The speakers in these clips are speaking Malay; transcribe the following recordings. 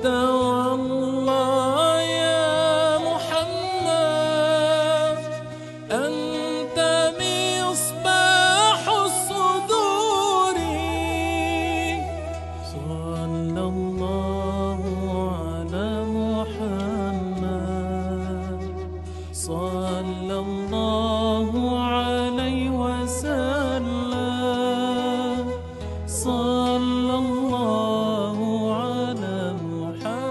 والله يا محمد أنت مصباح الصدور. صلى الله على محمد صلى الله عليه وسلم. صلى الله على محمد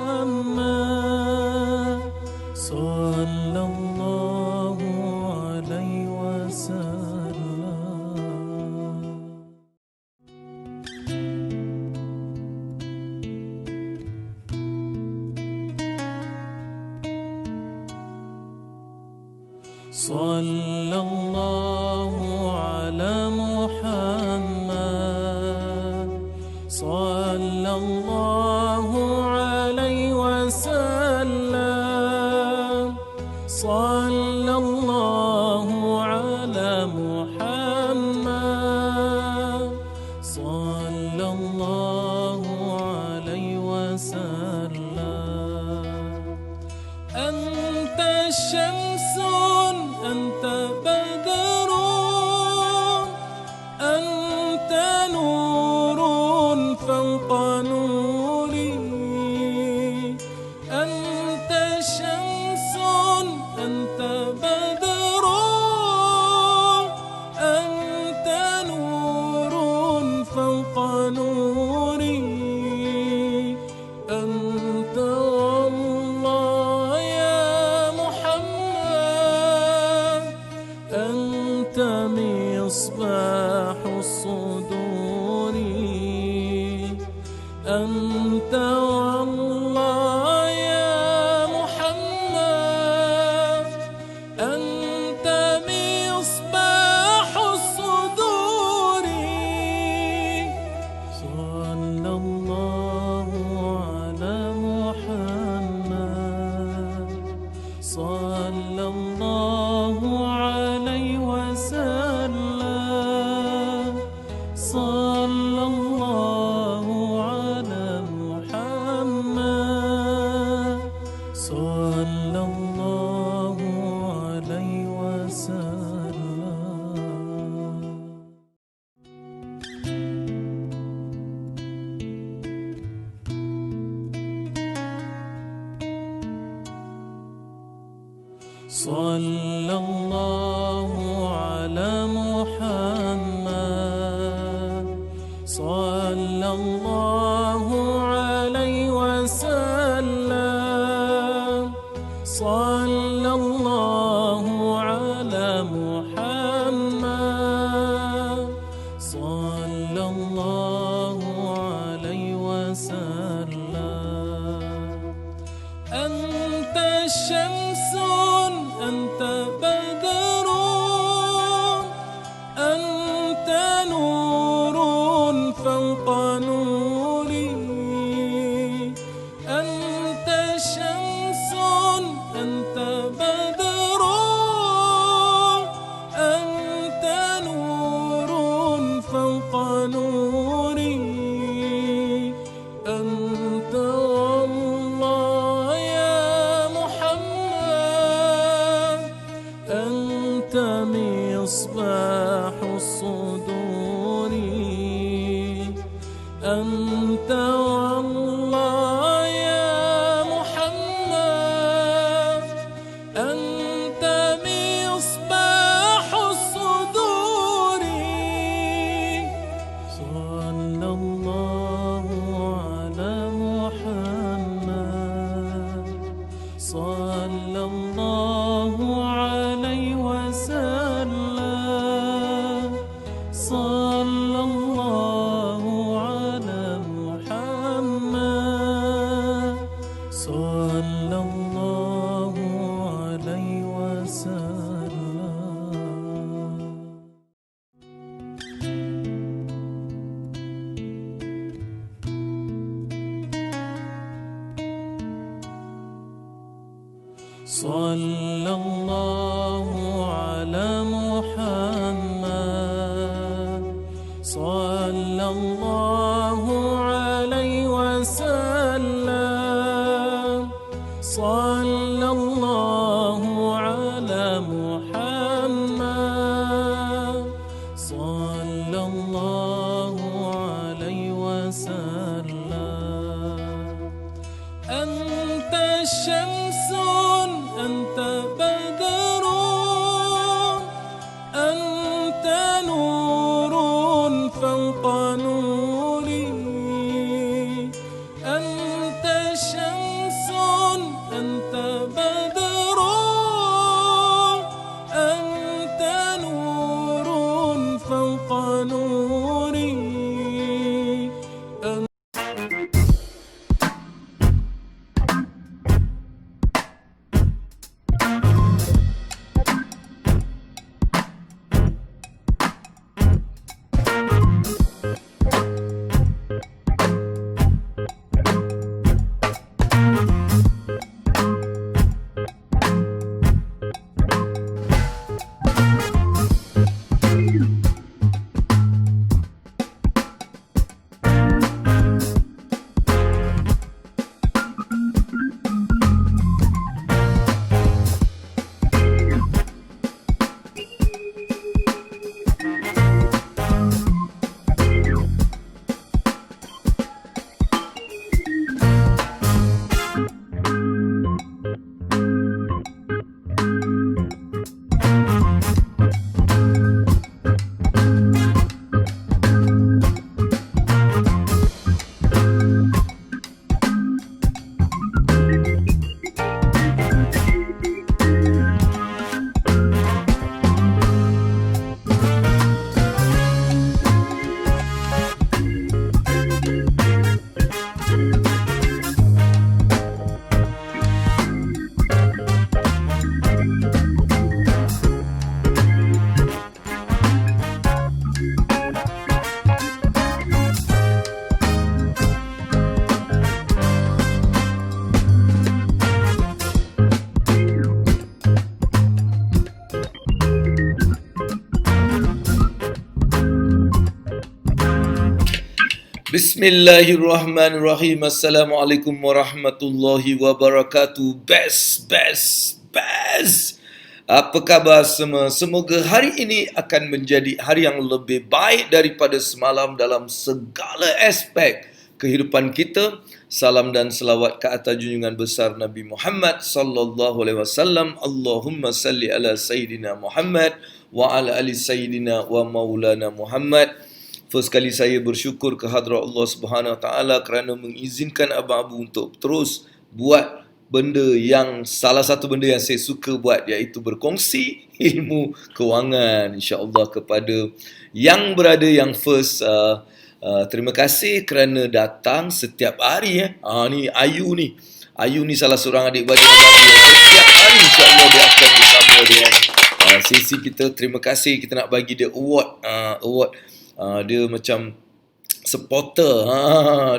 صلى الله عليه وسلم. صلى الله على محمد صلى الله عليه وسلم. صلى الله على محمد صلى الله عليه وسلم. أنت شمس أنت بدر أنت نور فوق نوري. أنت شمس أنت بدر أنت نور فوق نوري. أنت والله يا محمد أنت مصباح الصدور. أنت والله يا محمد أنت مصباح الصدور. صلى الله على محمد صلى الله عليه وسلم. صلى الله على محمد صلى الله عليه وسلم. صلى الله على محمد صلى الله عليه وسلم. صلى الله على محمد صلى الله عليه وسلم. أنت شمس أنت بدر أنت نور فوق نوري. أنت شمس أنت بدر أنت نور فوق نوري. أنت والله يا محمد أنت مصباح الصدور. أنت والله يا محمد أنت مصباح الصدور. صلى الله على محمد صلى الله عليه وسلم. صلى الله على محمد صلى الله عليه وسلم. صلى الله على محمد صلى الله عليه وسلم. صلى الله على محمد صلى الله عليه وسلم أنت شمس أنت بدر أنت نور فوق نوري أنت شمس أنت بدر أنت نور فوق نوري Bismillahirrahmanirrahim. Assalamualaikum warahmatullahi wabarakatuh. Best. Apa khabar semua? Semoga hari ini akan menjadi hari yang lebih baik daripada semalam dalam segala aspek kehidupan kita. Salam dan selawat ke atas junjungan besar Nabi Muhammad sallallahu alaihi wasallam. Allahumma salli ala Sayyidina Muhammad wa ala ali Sayyidina wa maulana Muhammad. First kali saya bersyukur ke hadrat Allah Subhanahu Wa Taala kerana mengizinkan Abang Abu untuk terus buat benda yang salah satu benda yang saya suka buat, iaitu berkongsi ilmu kewangan, insya-Allah. Kepada yang berada yang first, terima kasih kerana datang setiap hari. Ni Ayu ni salah seorang adik-beradik yang setiap hari insya-Allah dia akan bersama dengan sesi kita. Terima kasih, kita nak bagi dia award. Dia macam supporter.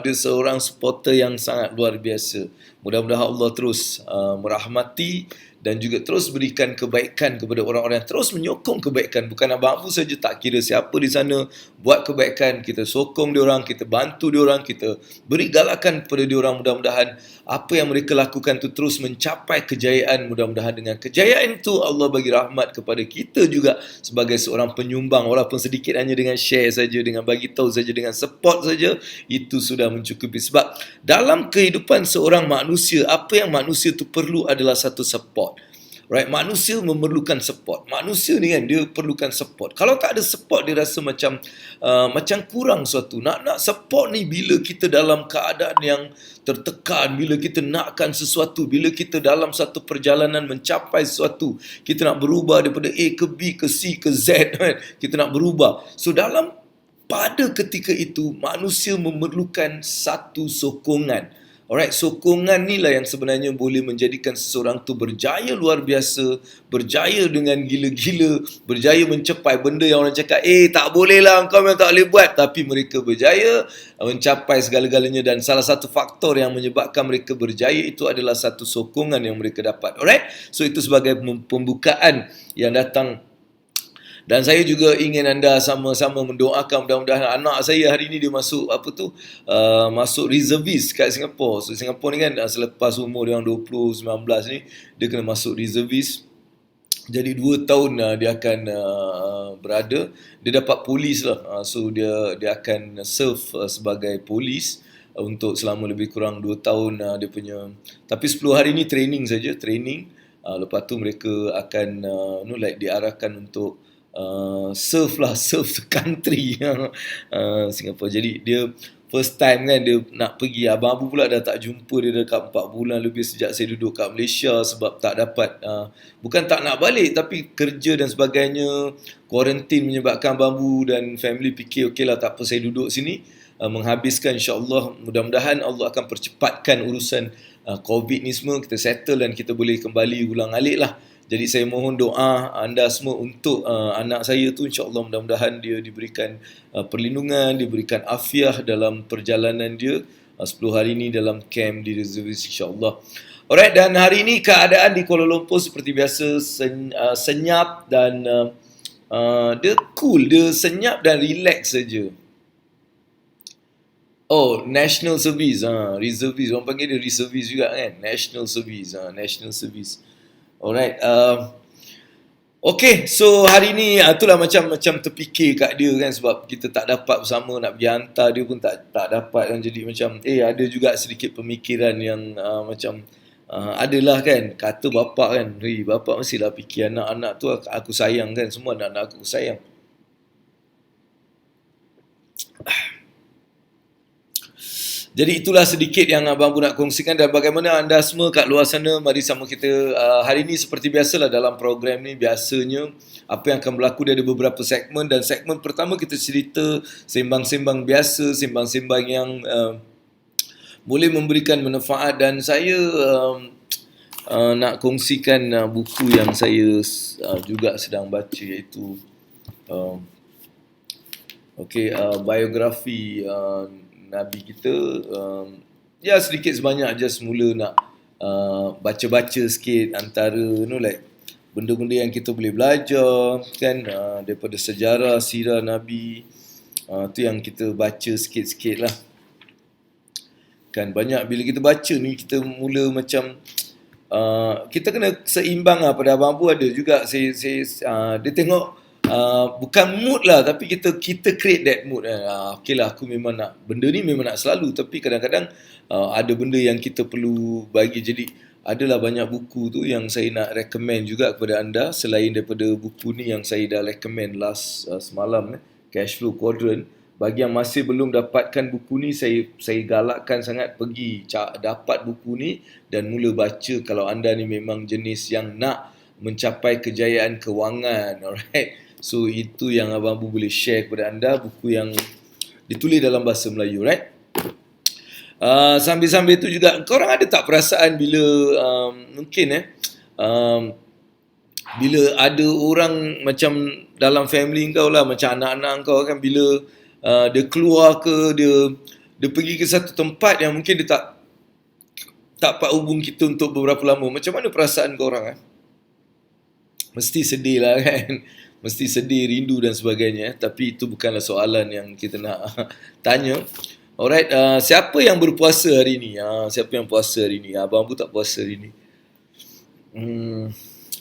Dia seorang supporter yang sangat luar biasa. Mudah-mudahan Allah terus merahmati dan juga terus berikan kebaikan kepada orang-orang yang terus menyokong kebaikan. Bukan Abang Abu saja, tak kira siapa di sana buat kebaikan, kita sokong diorang, kita bantu diorang, kita beri galakan kepada diorang. Mudah-mudahan apa yang mereka lakukan itu terus mencapai kejayaan. Mudah-mudahan dengan kejayaan itu Allah bagi rahmat kepada kita juga sebagai seorang penyumbang, walaupun sedikit, hanya dengan share saja, dengan bagi tahu saja, dengan support saja, itu sudah mencukupi. Sebab dalam kehidupan seorang manusia, apa yang manusia itu perlu adalah satu support. Right, manusia memerlukan support. Manusia ni kan, dia perlukan support. Kalau tak ada support, dia rasa macam kurang suatu. Nak support ni bila kita dalam keadaan yang tertekan, bila kita nakkan sesuatu, bila kita dalam satu perjalanan mencapai sesuatu, kita nak berubah daripada A ke B ke C ke Z, kan? Kita nak berubah. So pada ketika itu, manusia memerlukan satu sokongan. Alright, sokongan ni lah yang sebenarnya boleh menjadikan seseorang tu berjaya luar biasa, berjaya dengan gila-gila, berjaya mencapai benda yang orang cakap, tak boleh lah, kau memang tak boleh buat. Tapi mereka berjaya mencapai segala-galanya, dan salah satu faktor yang menyebabkan mereka berjaya itu adalah satu sokongan yang mereka dapat. Alright, so itu sebagai pembukaan yang datang Dan saya juga ingin anda sama-sama mendoakan mudah-mudahan anak saya hari ni dia masuk masuk reservist kat Singapura. So Singapura ni kan selepas umur dia orang 20, 19 ni dia kena masuk reservist. Jadi 2 tahun dia akan berada, dia dapat polis lah. So dia akan serve sebagai polis untuk selama lebih kurang 2 tahun dia punya. Tapi 10 hari ni training saja, training. Lepas tu mereka akan diarahkan untuk serve the country Singapore. Jadi dia first time kan dia nak pergi. Abang Abu pula dah tak jumpa dia dekat 4 bulan lebih sejak saya duduk kat Malaysia sebab tak dapat bukan tak nak balik tapi kerja dan sebagainya, kuarantin menyebabkan Abang Abu dan family fikir okeylah tak apa saya duduk sini menghabiskan, insya-Allah mudah-mudahan Allah akan percepatkan urusan COVID ni semua, kita settle dan kita boleh kembali ulang-alik lah. Jadi saya mohon doa anda semua untuk anak saya tu, insya-Allah mudah-mudahan dia diberikan perlindungan, diberikan afiah dalam perjalanan dia 10 hari ni dalam camp di reservist, insya-Allah. Alright, dan hari ini keadaan di Kuala Lumpur seperti biasa senyap dan dia cool, dia senyap dan relax saja. Oh, National Service, reservist, orang panggil dia reservist juga kan, National Service, National Service. Alright, okay, so hari ni itulah macam terfikir kat dia kan, sebab kita tak dapat bersama, nak pergi hantar dia pun tak dapat kan. Jadi macam ada juga sedikit pemikiran yang macam adalah kan, kata bapak kan, bapak mestilah fikir anak-anak tu aku sayang kan, semua anak-anak aku sayang. Jadi itulah sedikit yang Abang Abu nak kongsikan, dan bagaimana anda semua kat luar sana, mari sama kita hari ini seperti biasalah dalam program ni. Biasanya apa yang akan berlaku, dia ada beberapa segmen, dan segmen pertama kita cerita sembang-sembang biasa, sembang-sembang yang boleh memberikan manfaat, dan saya nak kongsikan buku yang saya juga sedang baca, iaitu biografi Nabi kita. Ya sedikit sebanyak just mula nak baca-baca sikit antara benda-benda yang kita boleh belajar kan, daripada sejarah sirah Nabi. Tu yang kita baca sikit-sikit lah kan. Banyak bila kita baca ni kita mula macam kita kena seimbang lah. Pada Abang Abu ada juga saya dia tengok bukan mood lah, tapi kita create that mood. Okay lah, aku memang nak benda ni, memang nak selalu, tapi kadang-kadang ada benda yang kita perlu bagi. Jadi adalah banyak buku tu yang saya nak recommend juga kepada anda, selain daripada buku ni yang saya dah recommend last semalam, Cashflow Quadrant. Bagi yang masih belum dapatkan buku ni, saya galakkan sangat pergi dapat buku ni dan mula baca kalau anda ni memang jenis yang nak mencapai kejayaan kewangan. Alright, so itu yang Abang Abu boleh share kepada anda, buku yang ditulis dalam bahasa Melayu, right? Sambil-sambil itu juga, korang ada tak perasaan bila bila ada orang macam dalam family kau lah, macam anak-anak kau kan, bila dia keluar ke, dia pergi ke satu tempat yang mungkin dia tak dapat hubung kita untuk beberapa lama, macam mana perasaan korang? Mesti sedih lah kan, mesti sedih, rindu dan sebagainya. Tapi itu bukanlah soalan yang kita nak tanya. Alright, siapa yang berpuasa hari ni? Siapa yang puasa hari ni? Abang Abu tak puasa hari ni.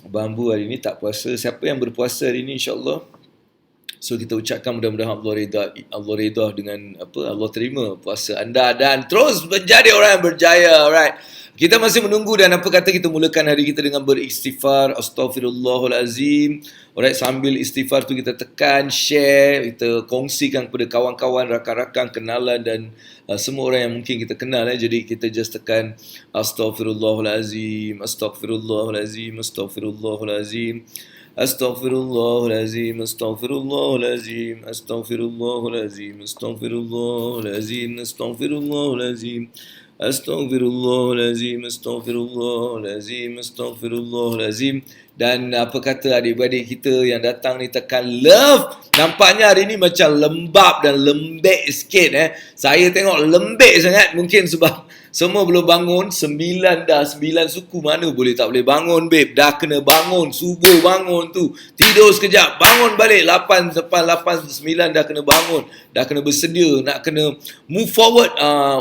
Abang Abu hari ni tak puasa. Siapa yang berpuasa hari ni, insya-Allah? So kita ucapkan mudah-mudahan Allah reda dengan Allah terima puasa anda dan terus menjadi orang yang berjaya. Alright, kita masih menunggu, dan apa kata kita mulakan hari kita dengan beristighfar. Astaghfirullahalazim. Alright, sambil istighfar tu kita tekan share, kita kongsikan kepada kawan-kawan, rakan-rakan, kenalan dan semua orang yang mungkin kita kenal. Jadi kita just tekan Astaghfirullahalazim, Astaghfirullahalazim, Astaghfirullahalazim, Astaghfirullahalazim, Astaghfirullahalazim, Astaghfirullahalazim, Astaghfirullahalazim, Astaghfirullahalazim, Astaghfirullahalazim, Astaghfirullahalazim, Astaghfirullahalazim. Dan apa kata adik-beradik kita yang datang ni, tekan love. Nampaknya hari ni macam lembab dan lembek sikit. Saya tengok lembek sangat, mungkin sebab Semua belum bangun, 9 dah, 9 suku mana boleh tak boleh bangun, babe. Dah kena bangun, subuh bangun tu. Tidur sekejap, bangun balik. 8, 8, 9 dah kena bangun. Dah kena bersedia, nak kena move forward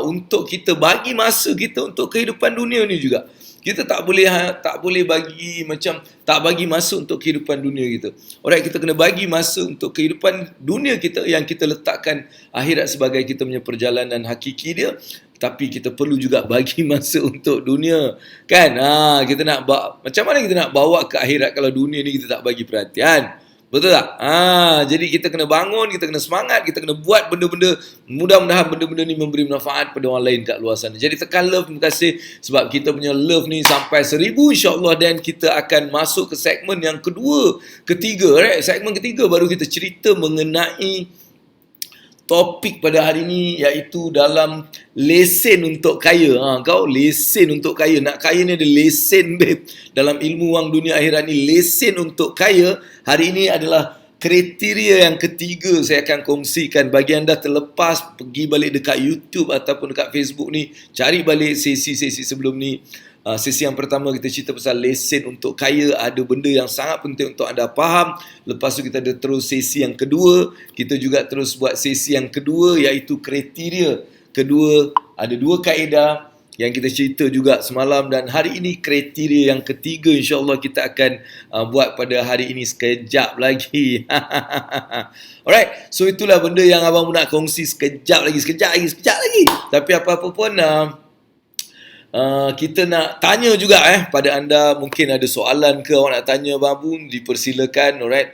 untuk kita bagi masa kita untuk kehidupan dunia ni juga. Kita tak boleh bagi macam tak bagi masa untuk kehidupan dunia kita. Alright, kita kena bagi masa untuk kehidupan dunia kita yang kita letakkan akhirat sebagai kita punya perjalanan hakiki dia. Tapi kita perlu juga bagi masa untuk dunia. Kan? Kita nak macam mana kita nak bawa ke akhirat kalau dunia ni kita tak bagi perhatian? Betul tak? Jadi kita kena bangun, kita kena semangat, kita kena buat benda-benda. Mudah-mudahan benda-benda ni memberi manfaat pada orang lain kat luar sana. Jadi tekan love, terima kasih sebab kita punya love ni sampai 1000 insyaAllah, dan kita akan masuk ke segmen yang kedua, ketiga. Right? Segmen ketiga baru kita cerita mengenai topik pada hari ini, iaitu dalam lesen untuk kaya. Kau lesen untuk kaya. Nak kaya ni ada lesen, babe. Dalam ilmu wang dunia akhirat ni, lesen untuk kaya. Hari ini adalah kriteria yang ketiga saya akan kongsikan. Bagi anda terlepas, pergi balik dekat YouTube ataupun dekat Facebook ni, cari balik sesi-sesi sebelum ni. Sesi yang pertama kita cerita pasal lesen untuk kaya. Ada benda yang sangat penting untuk anda faham. Lepas tu kita ada terus sesi yang kedua. Kita juga terus buat sesi yang kedua, iaitu kriteria kedua. Ada 2 kaedah yang kita cerita juga semalam, dan hari ini kriteria yang ketiga insyaAllah kita akan buat pada hari ini sekejap lagi. Alright, so itulah benda yang abang nak kongsi sekejap lagi. Tapi apa-apa pun kita nak tanya juga pada anda. Mungkin ada soalan ke awak nak tanya Babu, dipersilakan. Alright,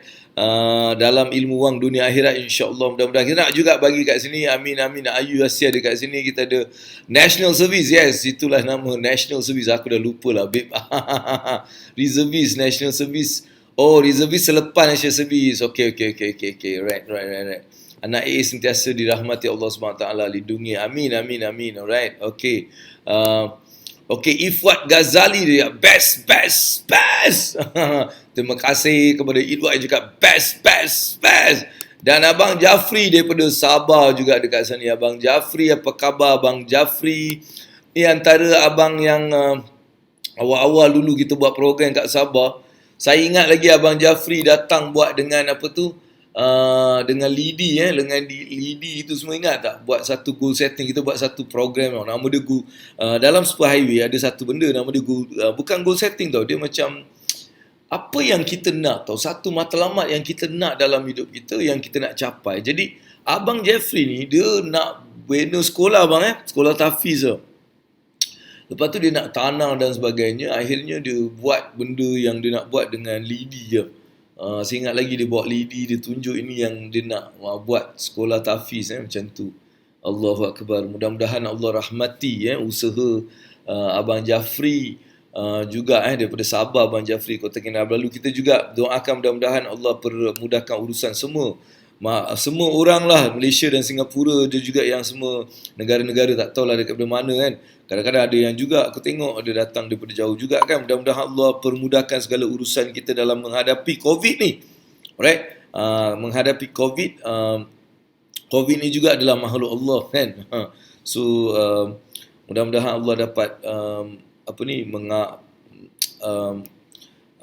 dalam ilmu wang dunia akhirat insyaAllah. Mudah-mudahan kita nak juga bagi kat sini. Amin. Ayu Asia ada kat sini. Kita ada National Service. Yes, itulah nama National Service. Aku dah lupa lah, babe. Reservist, National Service. Oh, reservist selepas National Service. Okay. Right. Anak A sentiasa dirahmati Allah SWT, lindungi. Amin. Alright, okay. Okay, Ifwat Ghazali dia best. Terima kasih kepada Ifwat juga best. Dan Abang Jafri daripada Sabah juga dekat sana. Abang Jafri, apa khabar Abang Jafri? Ni antara abang yang awal-awal dulu kita buat program kat Sabah. Saya ingat lagi Abang Jafri datang buat dengan apa tu? Dengan Lidi dengan Lidi itu semua, ingat tak? Buat satu goal setting, kita buat satu program nama dia dalam sebuah highway ada satu benda nama dia bukan goal setting tau, dia macam apa yang kita nak tau, satu matlamat yang kita nak dalam hidup kita yang kita nak capai. Jadi Abang Jeffrey ni dia nak bina sekolah sekolah tahfiz tau. Lepas tu dia nak tanah dan sebagainya. Akhirnya dia buat benda yang dia nak buat dengan Lidi je. Saya ingat lagi dia bawa Lidi, dia tunjuk ini yang dia nak buat sekolah tahfiz macam tu. Allahu Akbar. Mudah-mudahan Allah rahmati usaha Abang Jafri juga daripada Sabah. Abang Jafri Kota Kinabalu, kita juga doakan mudah-mudahan Allah permudahkan urusan semua orang lah, Malaysia dan Singapura. Dia juga yang semua negara-negara tak tahulah daripada mana kan. Kadang-kadang ada yang juga aku tengok ada datang daripada jauh juga kan. Mudah-mudahan Allah permudahkan segala urusan kita dalam menghadapi COVID ni. Alright, menghadapi COVID. COVID ni juga adalah makhluk Allah kan. So mudah-mudahan Allah dapat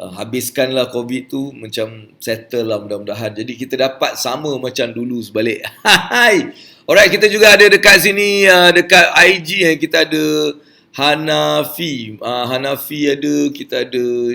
habiskanlah COVID tu, macam settle lah mudah-mudahan. Jadi kita dapat sama macam dulu sebalik. Alright, kita juga ada dekat sini, dekat IG kita ada Hanafi. Hanafi ada, kita ada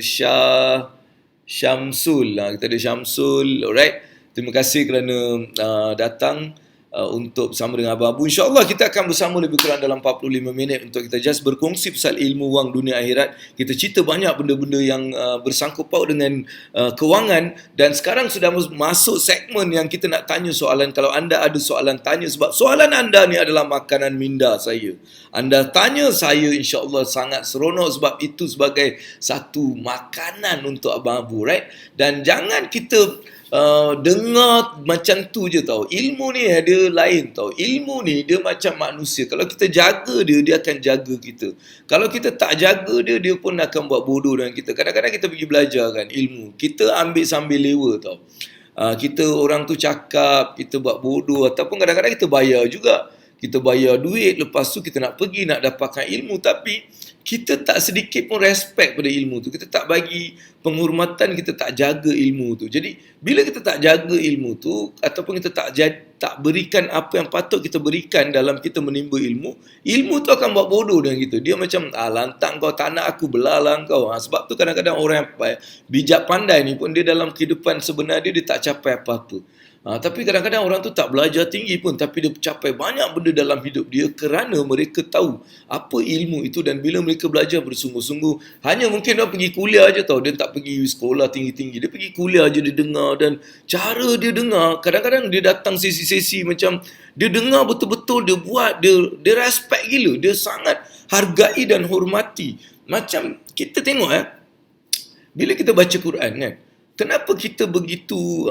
Syamsul. Kita ada Syamsul. Alright, terima kasih kerana datang untuk bersama dengan Abang Abu. InsyaAllah kita akan bersama lebih kurang dalam 45 minit untuk kita just berkongsi pasal ilmu wang dunia akhirat. Kita cerita banyak benda-benda yang bersangkut paut dengan kewangan. Dan sekarang sudah masuk segmen yang kita nak tanya soalan. Kalau anda ada soalan, tanya. Sebab soalan anda ni adalah makanan minda saya. Anda tanya saya, insyaAllah sangat seronok sebab itu sebagai satu makanan untuk Abang Abu, right? Dan jangan kita dengar macam tu je tau. Ilmu ni dia lain tau. Ilmu ni dia macam manusia. Kalau kita jaga dia akan jaga kita. Kalau kita tak jaga dia pun akan buat bodoh dengan kita. Kadang-kadang kita pergi belajar kan ilmu, kita ambil sambil lewa tau. Kita orang tu cakap, kita buat bodoh, ataupun kadang-kadang kita bayar juga. kita bayar duit, lepas tu kita nak pergi nak dapatkan ilmu, tapi kita tak sedikit pun respect pada ilmu tu. Kita tak bagi penghormatan, kita tak jaga ilmu tu. Jadi bila kita tak jaga ilmu tu ataupun kita tak berikan apa yang patut kita berikan dalam kita menimba ilmu, ilmu tu akan buat bodoh dengan kita. Dia macam lantang kau, tak nak aku belalah kau. Sebab tu kadang-kadang orang yang bijak pandai ni pun dia dalam kehidupan sebenar dia tak capai apa-apa. Tapi kadang-kadang orang tu tak belajar tinggi pun, tapi dia capai banyak benda dalam hidup dia kerana mereka tahu apa ilmu itu, dan bila mereka belajar bersungguh-sungguh, hanya mungkin dia pergi kuliah aja tau, dia tak pergi sekolah tinggi-tinggi, dia pergi kuliah aja, dia dengar, dan cara dia dengar, kadang-kadang dia datang sesi-sesi macam dia dengar betul-betul, dia buat, dia respect gila, dia sangat hargai dan hormati. Macam kita tengok bila kita baca Quran kan, kenapa kita begitu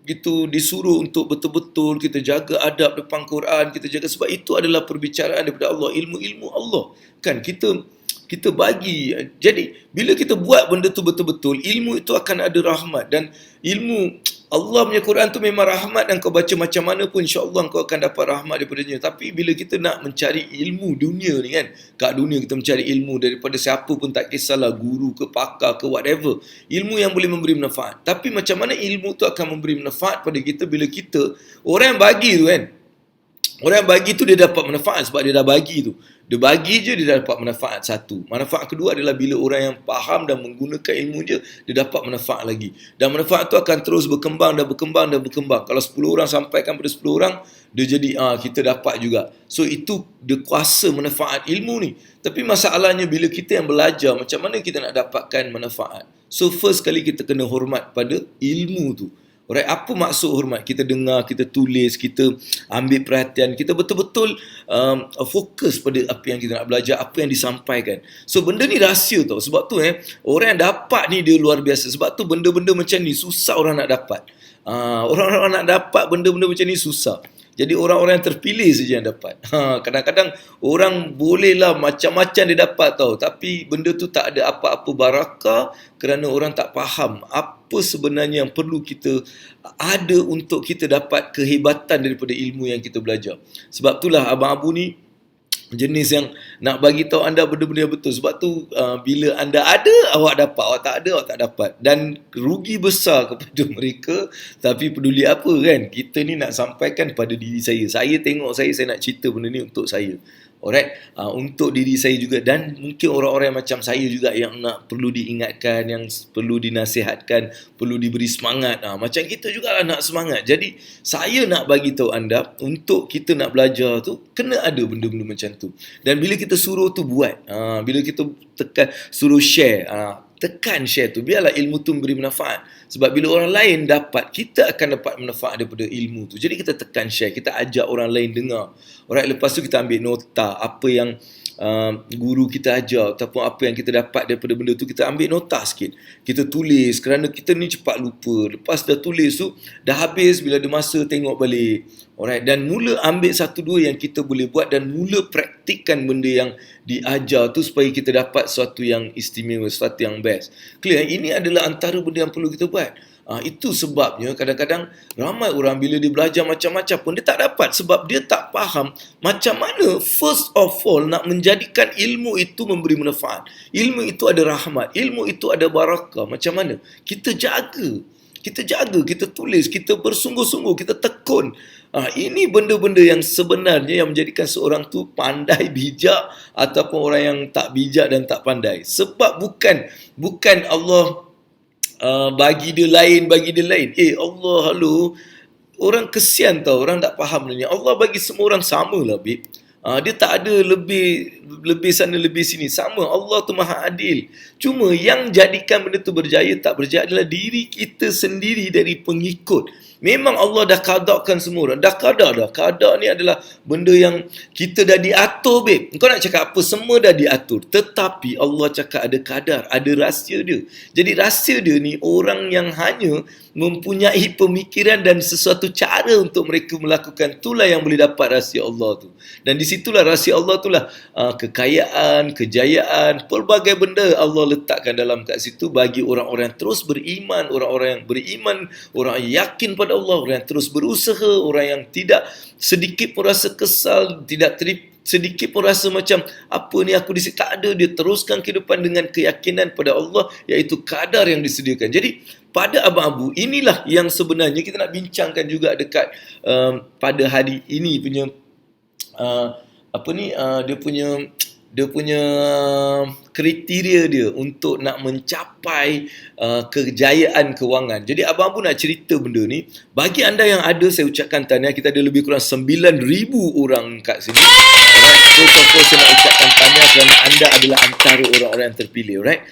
gitu disuruh untuk betul-betul kita jaga adab depan Quran, kita jaga, sebab itu adalah perbicaraan daripada Allah, ilmu-ilmu Allah kan, kita bagi. Jadi bila kita buat benda tu betul-betul, ilmu itu akan ada rahmat, dan ilmu Allah punya Quran tu memang rahmat, dan kau baca macam mana pun insya-Allah kau akan dapat rahmat daripadanya. Tapi bila kita nak mencari ilmu dunia ni kan, kat dunia kita mencari ilmu daripada siapa pun, tak kisahlah guru ke pakar ke whatever, ilmu yang boleh memberi manfaat. Tapi macam mana ilmu tu akan memberi manfaat pada kita bila kita, orang yang bagi tu kan, orang yang bagi tu dia dapat manfaat sebab dia dah bagi tu. Dia bagi je, dia dapat manfaat satu. Manfaat kedua adalah bila orang yang faham dan menggunakan ilmu dia dapat manfaat lagi. Dan manfaat tu akan terus berkembang dan berkembang dan berkembang. Kalau 10 orang sampaikan pada 10 orang, dia jadi kita dapat juga. So itu dia kuasa manfaat ilmu ni. Tapi masalahnya bila kita yang belajar, macam mana kita nak dapatkan manfaat? So first kali kita kena hormat pada ilmu tu. Alright, apa maksud hormat? Kita dengar, kita tulis, kita ambil perhatian, kita betul-betul fokus pada apa yang kita nak belajar, apa yang disampaikan. So benda ni rahsia tau. Sebab tu orang yang dapat ni dia luar biasa. Sebab tu benda-benda macam ni susah orang nak dapat. Orang-orang nak dapat benda-benda macam ni susah. Jadi orang-orang yang terpilih saja yang dapat. Kadang-kadang orang bolehlah macam-macam dia dapat tau, tapi benda tu tak ada apa-apa barakah kerana orang tak faham apa sebenarnya yang perlu kita ada untuk kita dapat kehebatan daripada ilmu yang kita belajar. Sebab itulah Abang Abu ni jenis yang nak bagi tahu anda benda-benda yang betul. Sebab tu bila anda ada, awak dapat. Awak tak ada, awak tak dapat. Dan rugi besar kepada mereka. Tapi peduli apa kan? Kita ni nak sampaikan pada diri saya. Saya tengok saya nak cerita benda ni untuk saya. Alright, untuk diri saya juga, dan mungkin orang-orang yang macam saya juga yang nak perlu diingatkan, yang perlu dinasihatkan, perlu diberi semangat. Macam kita jugalah nak semangat. Jadi saya nak bagi tahu anda, untuk kita nak belajar tu kena ada benda-benda macam tu. Dan bila kita suruh tu buat, bila kita tekan suruh share, tekan share tu, biarlah ilmu tu memberi manfaat. Sebab bila orang lain dapat, kita akan dapat manfaat daripada ilmu tu. Jadi kita tekan share, kita ajak orang lain dengar. Alright, lepas tu kita ambil nota apa yang guru kita ajar ataupun apa yang kita dapat daripada benda tu, kita ambil nota sikit. Kita tulis kerana kita ni cepat lupa. Lepas dah tulis tu, dah habis, bila ada masa tengok balik. Alright, dan mula ambil satu dua yang kita boleh buat dan mula praktikkan benda yang diajar tu supaya kita dapat sesuatu yang istimewa, sesuatu yang best. Clear? Ini adalah antara benda yang perlu kita buat. Itu sebabnya kadang-kadang ramai orang bila dia belajar macam-macam pun dia tak dapat, sebab dia tak faham macam mana first of all nak menjadikan ilmu itu memberi manfaat. Ilmu itu ada rahmat, ilmu itu ada barakah. Macam mana? Kita jaga, kita tulis, kita bersungguh-sungguh, kita tekun. Ini benda-benda yang sebenarnya yang menjadikan seorang tu pandai, bijak, ataupun orang yang tak bijak dan tak pandai. Sebab bukan Allah bagi dia lain. Allah halu, orang kesian tau, orang tak faham ni. Allah bagi semua orang sama lah, babe. Dia tak ada lebih sana lebih sini, sama. Allah tu maha adil. Cuma yang jadikan benda tu berjaya tak berjaya adalah diri kita sendiri dari pengikut. Memang Allah dah kadarkan semua orang. Dah kadar dah. Kadar ni adalah benda yang kita dah diatur, babe. Kau nak cakap apa, semua dah diatur. Tetapi Allah cakap ada kadar, ada rahsia dia. Jadi rahsia dia ni, orang yang hanya mempunyai pemikiran dan sesuatu cara untuk mereka melakukan. Itulah yang boleh dapat rahsia Allah tu. Dan di situlah rahsia Allah itulah kekayaan, kejayaan, pelbagai benda Allah letakkan dalam kat situ bagi orang-orang yang terus beriman, orang-orang yang beriman, orang yang yakin pada Allah, orang yang terus berusaha, orang yang tidak sedikit pun rasa kesal, tidak sedikit pun rasa macam apa ni aku di sini, tak ada. Dia teruskan kehidupan dengan keyakinan pada Allah, iaitu kadar yang disediakan. Jadi pada Abang Abu, inilah yang sebenarnya kita nak bincangkan juga dekat pada hari ini punya dia punya kriteria dia untuk nak mencapai kejayaan kewangan. Jadi Abang Abu nak cerita benda ni. Bagi anda yang ada, saya ucapkan tahniah. Kita ada lebih kurang 9,000 orang kat sini. Alright, so saya nak ucapkan tahniah kerana anda adalah antara orang-orang yang terpilih. Alright.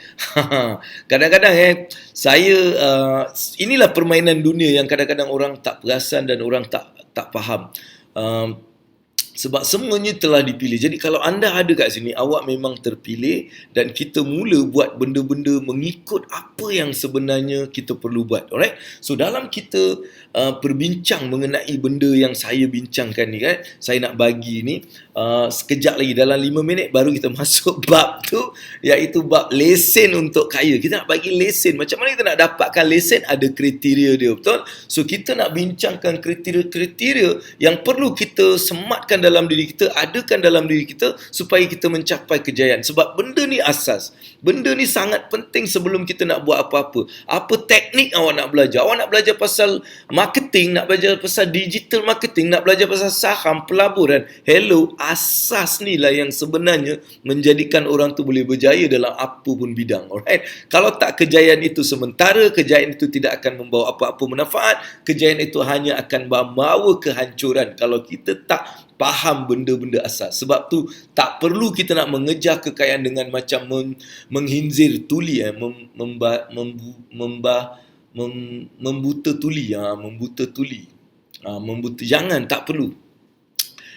Kadang-kadang saya inilah permainan dunia yang kadang-kadang orang tak perasan dan orang tak faham. Sebab semuanya telah dipilih. Jadi kalau anda ada kat sini, awak memang terpilih dan kita mula buat benda-benda mengikut apa yang sebenarnya kita perlu buat. Alright? So dalam kita berbincang mengenai benda yang saya bincangkan ni kan, saya nak bagi ni sekejap lagi, dalam 5 minit baru kita masuk bab tu, iaitu bab lesen untuk kaya. Kita nak bagi lesen. Macam mana kita nak dapatkan lesen? Ada kriteria dia, betul? So kita nak bincangkan kriteria-kriteria yang perlu kita sematkan dalam diri kita, adakan dalam diri kita supaya kita mencapai kejayaan. Sebab benda ni asas. Benda ni sangat penting sebelum kita nak buat apa-apa. Apa teknik awak nak belajar? Awak nak belajar pasal marketing, nak belajar pasal digital marketing, nak belajar pasal saham, pelaburan. Hello, asas ni lah yang sebenarnya menjadikan orang tu boleh berjaya dalam apa pun bidang. Alright? Kalau tak, kejayaan itu sementara, kejayaan itu tidak akan membawa apa-apa manfaat, kejayaan itu hanya akan membawa kehancuran kalau kita tak faham benda-benda asas. Sebab tu tak perlu kita nak mengejar kekayaan dengan macam menghinzir tuli, membuta tuli, jangan, tak perlu.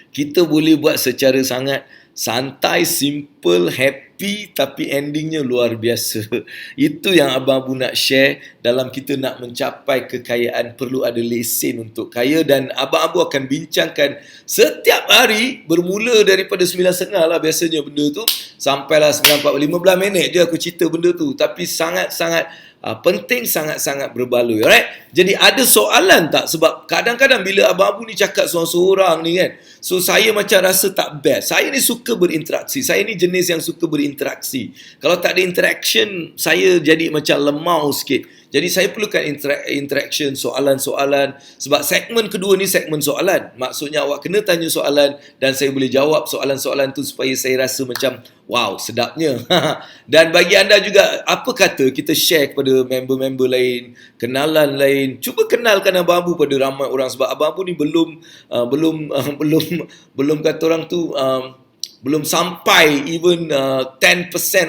Kita boleh buat secara sangat santai, simple, happy, tapi endingnya luar biasa. Itu yang Abang Abu nak share. Dalam kita nak mencapai kekayaan, perlu ada lesen untuk kaya. Dan Abang Abu akan bincangkan setiap hari, bermula daripada 9.30 lah biasanya benda tu, sampailah 9.45, 15 minit je aku cerita benda tu. Tapi sangat-sangat penting, sangat-sangat berbaloi. Alright? Jadi ada soalan tak? Sebab kadang-kadang bila Abang Abu ni cakap seorang-seorang ni kan, so saya macam rasa tak best. Saya ni suka berinteraksi. Saya ni jenis yang suka berinteraksi. Kalau tak ada interaction, saya jadi macam lemau sikit. Jadi saya perlukan interaction, soalan-soalan. Sebab segmen kedua ni segmen soalan. Maksudnya awak kena tanya soalan dan saya boleh jawab soalan-soalan tu supaya saya rasa macam wow, sedapnya. Dan bagi anda juga, apa kata kita share kepada member-member lain, kenalan lain. Cuba kenalkan Abang Abu pada ramai orang. Sebab Abang Abu ni belum kata orang tu belum sampai even 10%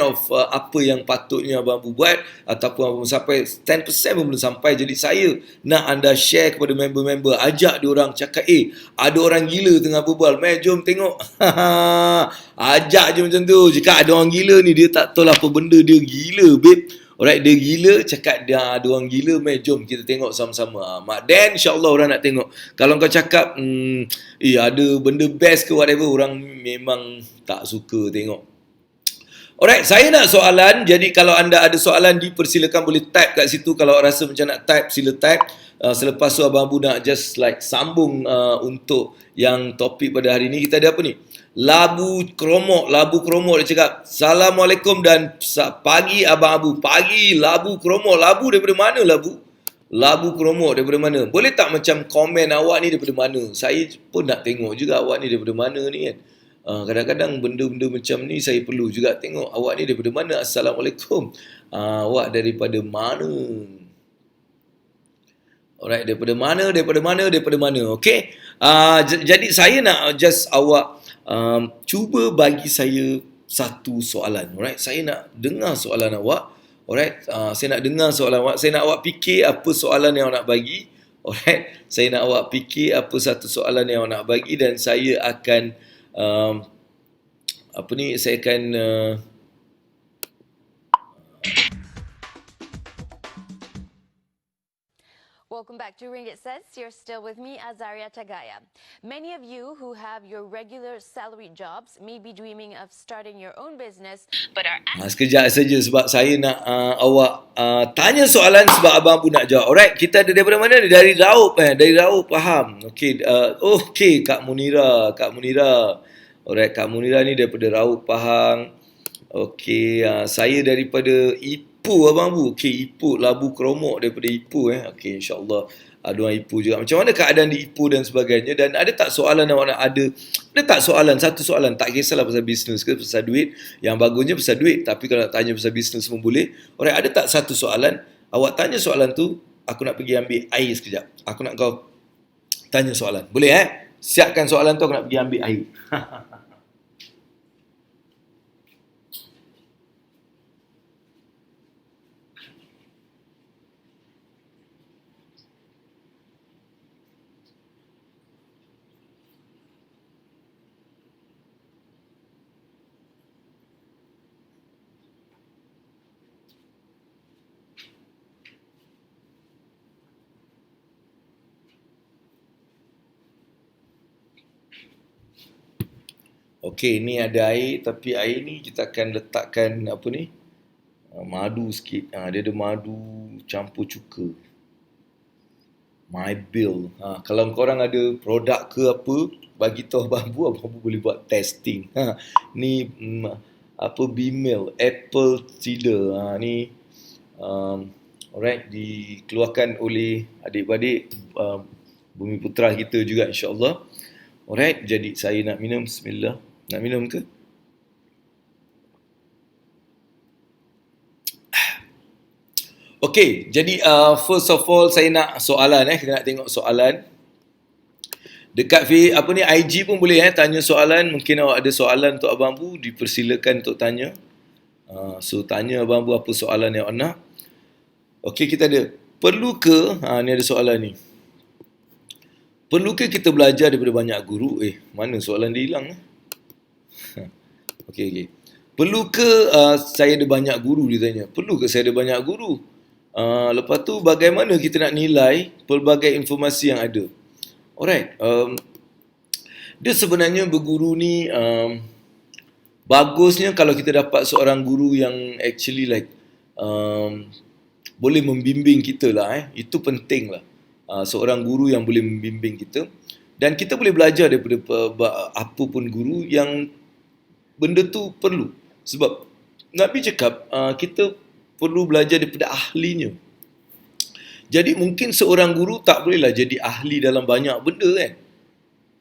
of apa yang patutnya Abang Abu buat, ataupun Abang sampai 10% pun belum sampai. Jadi saya nak anda share kepada member-member, ajak diorang, cakap ada orang gila tengah berbual, jom tengok. Ajak je macam tu. Jika ada orang gila ni, dia tak tahu lah apa benda, dia gila babe. Alright, dia gila, cakap dia ada orang gila, jom kita tengok sama-sama. Mak Dan, insyaAllah orang nak tengok. Kalau kau cakap, ada benda best ke whatever, orang memang tak suka tengok. Alright, saya nak soalan. Jadi kalau anda ada soalan, dipersilakan boleh type kat situ. Kalau rasa macam nak type, sila type. Selepas tu Abang Abu nak just like sambung untuk yang topik pada hari ni. Kita ada apa ni? Labu Kromok dia cakap, Assalamualaikum dan pagi Abang Abu. Pagi Labu Kromok. Labu daripada mana Labu? Labu Kromok daripada mana? Boleh tak macam komen awak ni daripada mana? Saya pun nak tengok juga awak ni daripada mana ni kan. Kadang-kadang benda-benda macam ni saya perlu juga tengok awak ni daripada mana. Assalamualaikum. Awak daripada mana? Alright, daripada mana? Okay. Jadi saya nak just awak cuba bagi saya satu soalan. Alright, saya nak dengar soalan awak. Alright, saya nak dengar soalan awak. Saya nak awak fikir apa soalan yang awak nak bagi. Alright, saya nak awak fikir apa satu soalan yang awak nak bagi dan saya akan saya akan Welcome back to Ringgit Says. You're still with me, Azaria Tagaya. Many of you who have your regular salary jobs may be dreaming of starting your own business, but are Sekejap saja sebab saya nak awak tanya soalan sebab abang pun nak jawab. Alright, kita ada daripada mana? Dari Raup dari Raup, faham. Okey, okey Kak Munira. Alright, Kak Munira ni daripada Raup, Pahang. Okey, saya daripada Ipoh abang bu. Okey, Ipoh, Labu Keromok daripada Ipoh Okey, insya-Allah. Ada orang Ipoh juga. Macam mana keadaan di Ipoh dan sebagainya, dan ada tak soalan awak nak ada tak soalan, satu soalan, tak kisahlah pasal bisnes ke pasal duit, yang bagusnya pasal duit, tapi kalau nak tanya pasal bisnes pun boleh. Alright, ada tak satu soalan, awak tanya soalan tu, aku nak pergi ambil air sekejap. Aku nak kau tanya soalan. Boleh Siapkan soalan tu, aku nak pergi ambil air. Okey, ni ada air, tapi air ni kita akan letakkan madu sikit. Dia ada madu campur cuka. My Bill. Kalau korang ada produk ke apa, bagi tahu abang Bu boleh buat testing. Ni Bimil Apple Cider. Ni alright, dikeluarkan oleh adik-beradik Bumi Putra kita juga, insya-Allah. Alright, jadi saya nak minum. Bismillah. Nak minum ke? Okey, jadi first of all saya nak soalan kita nak tengok soalan. Dekat IG pun boleh tanya soalan. Mungkin awak ada soalan untuk Abang Bu, dipersilakan untuk tanya. So tanya Abang Bu apa soalan yang awak nak. Okey, kita ada, perlu ke ni ada soalan ni. Perlu ke kita belajar daripada banyak guru? Mana soalan dia hilang? Okey. Perlu ke saya ada banyak guru, dia tanya. Perlu ke saya ada banyak guru? Lepas tu bagaimana kita nak nilai pelbagai informasi yang ada? Alright. Dia sebenarnya berguru ni bagusnya kalau kita dapat seorang guru yang actually boleh membimbing kita lah. Itu penting lah. Seorang guru yang boleh membimbing kita, dan kita boleh belajar daripada apa pun guru yang benda tu perlu. Sebab Nabi cakap kita perlu belajar daripada ahlinya. Jadi mungkin seorang guru tak bolehlah jadi ahli dalam banyak benda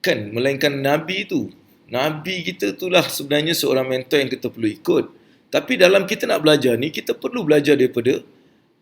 kan, melainkan Nabi tu. Nabi kita itulah sebenarnya seorang mentor yang kita perlu ikut. Tapi dalam kita nak belajar ni, kita perlu belajar daripada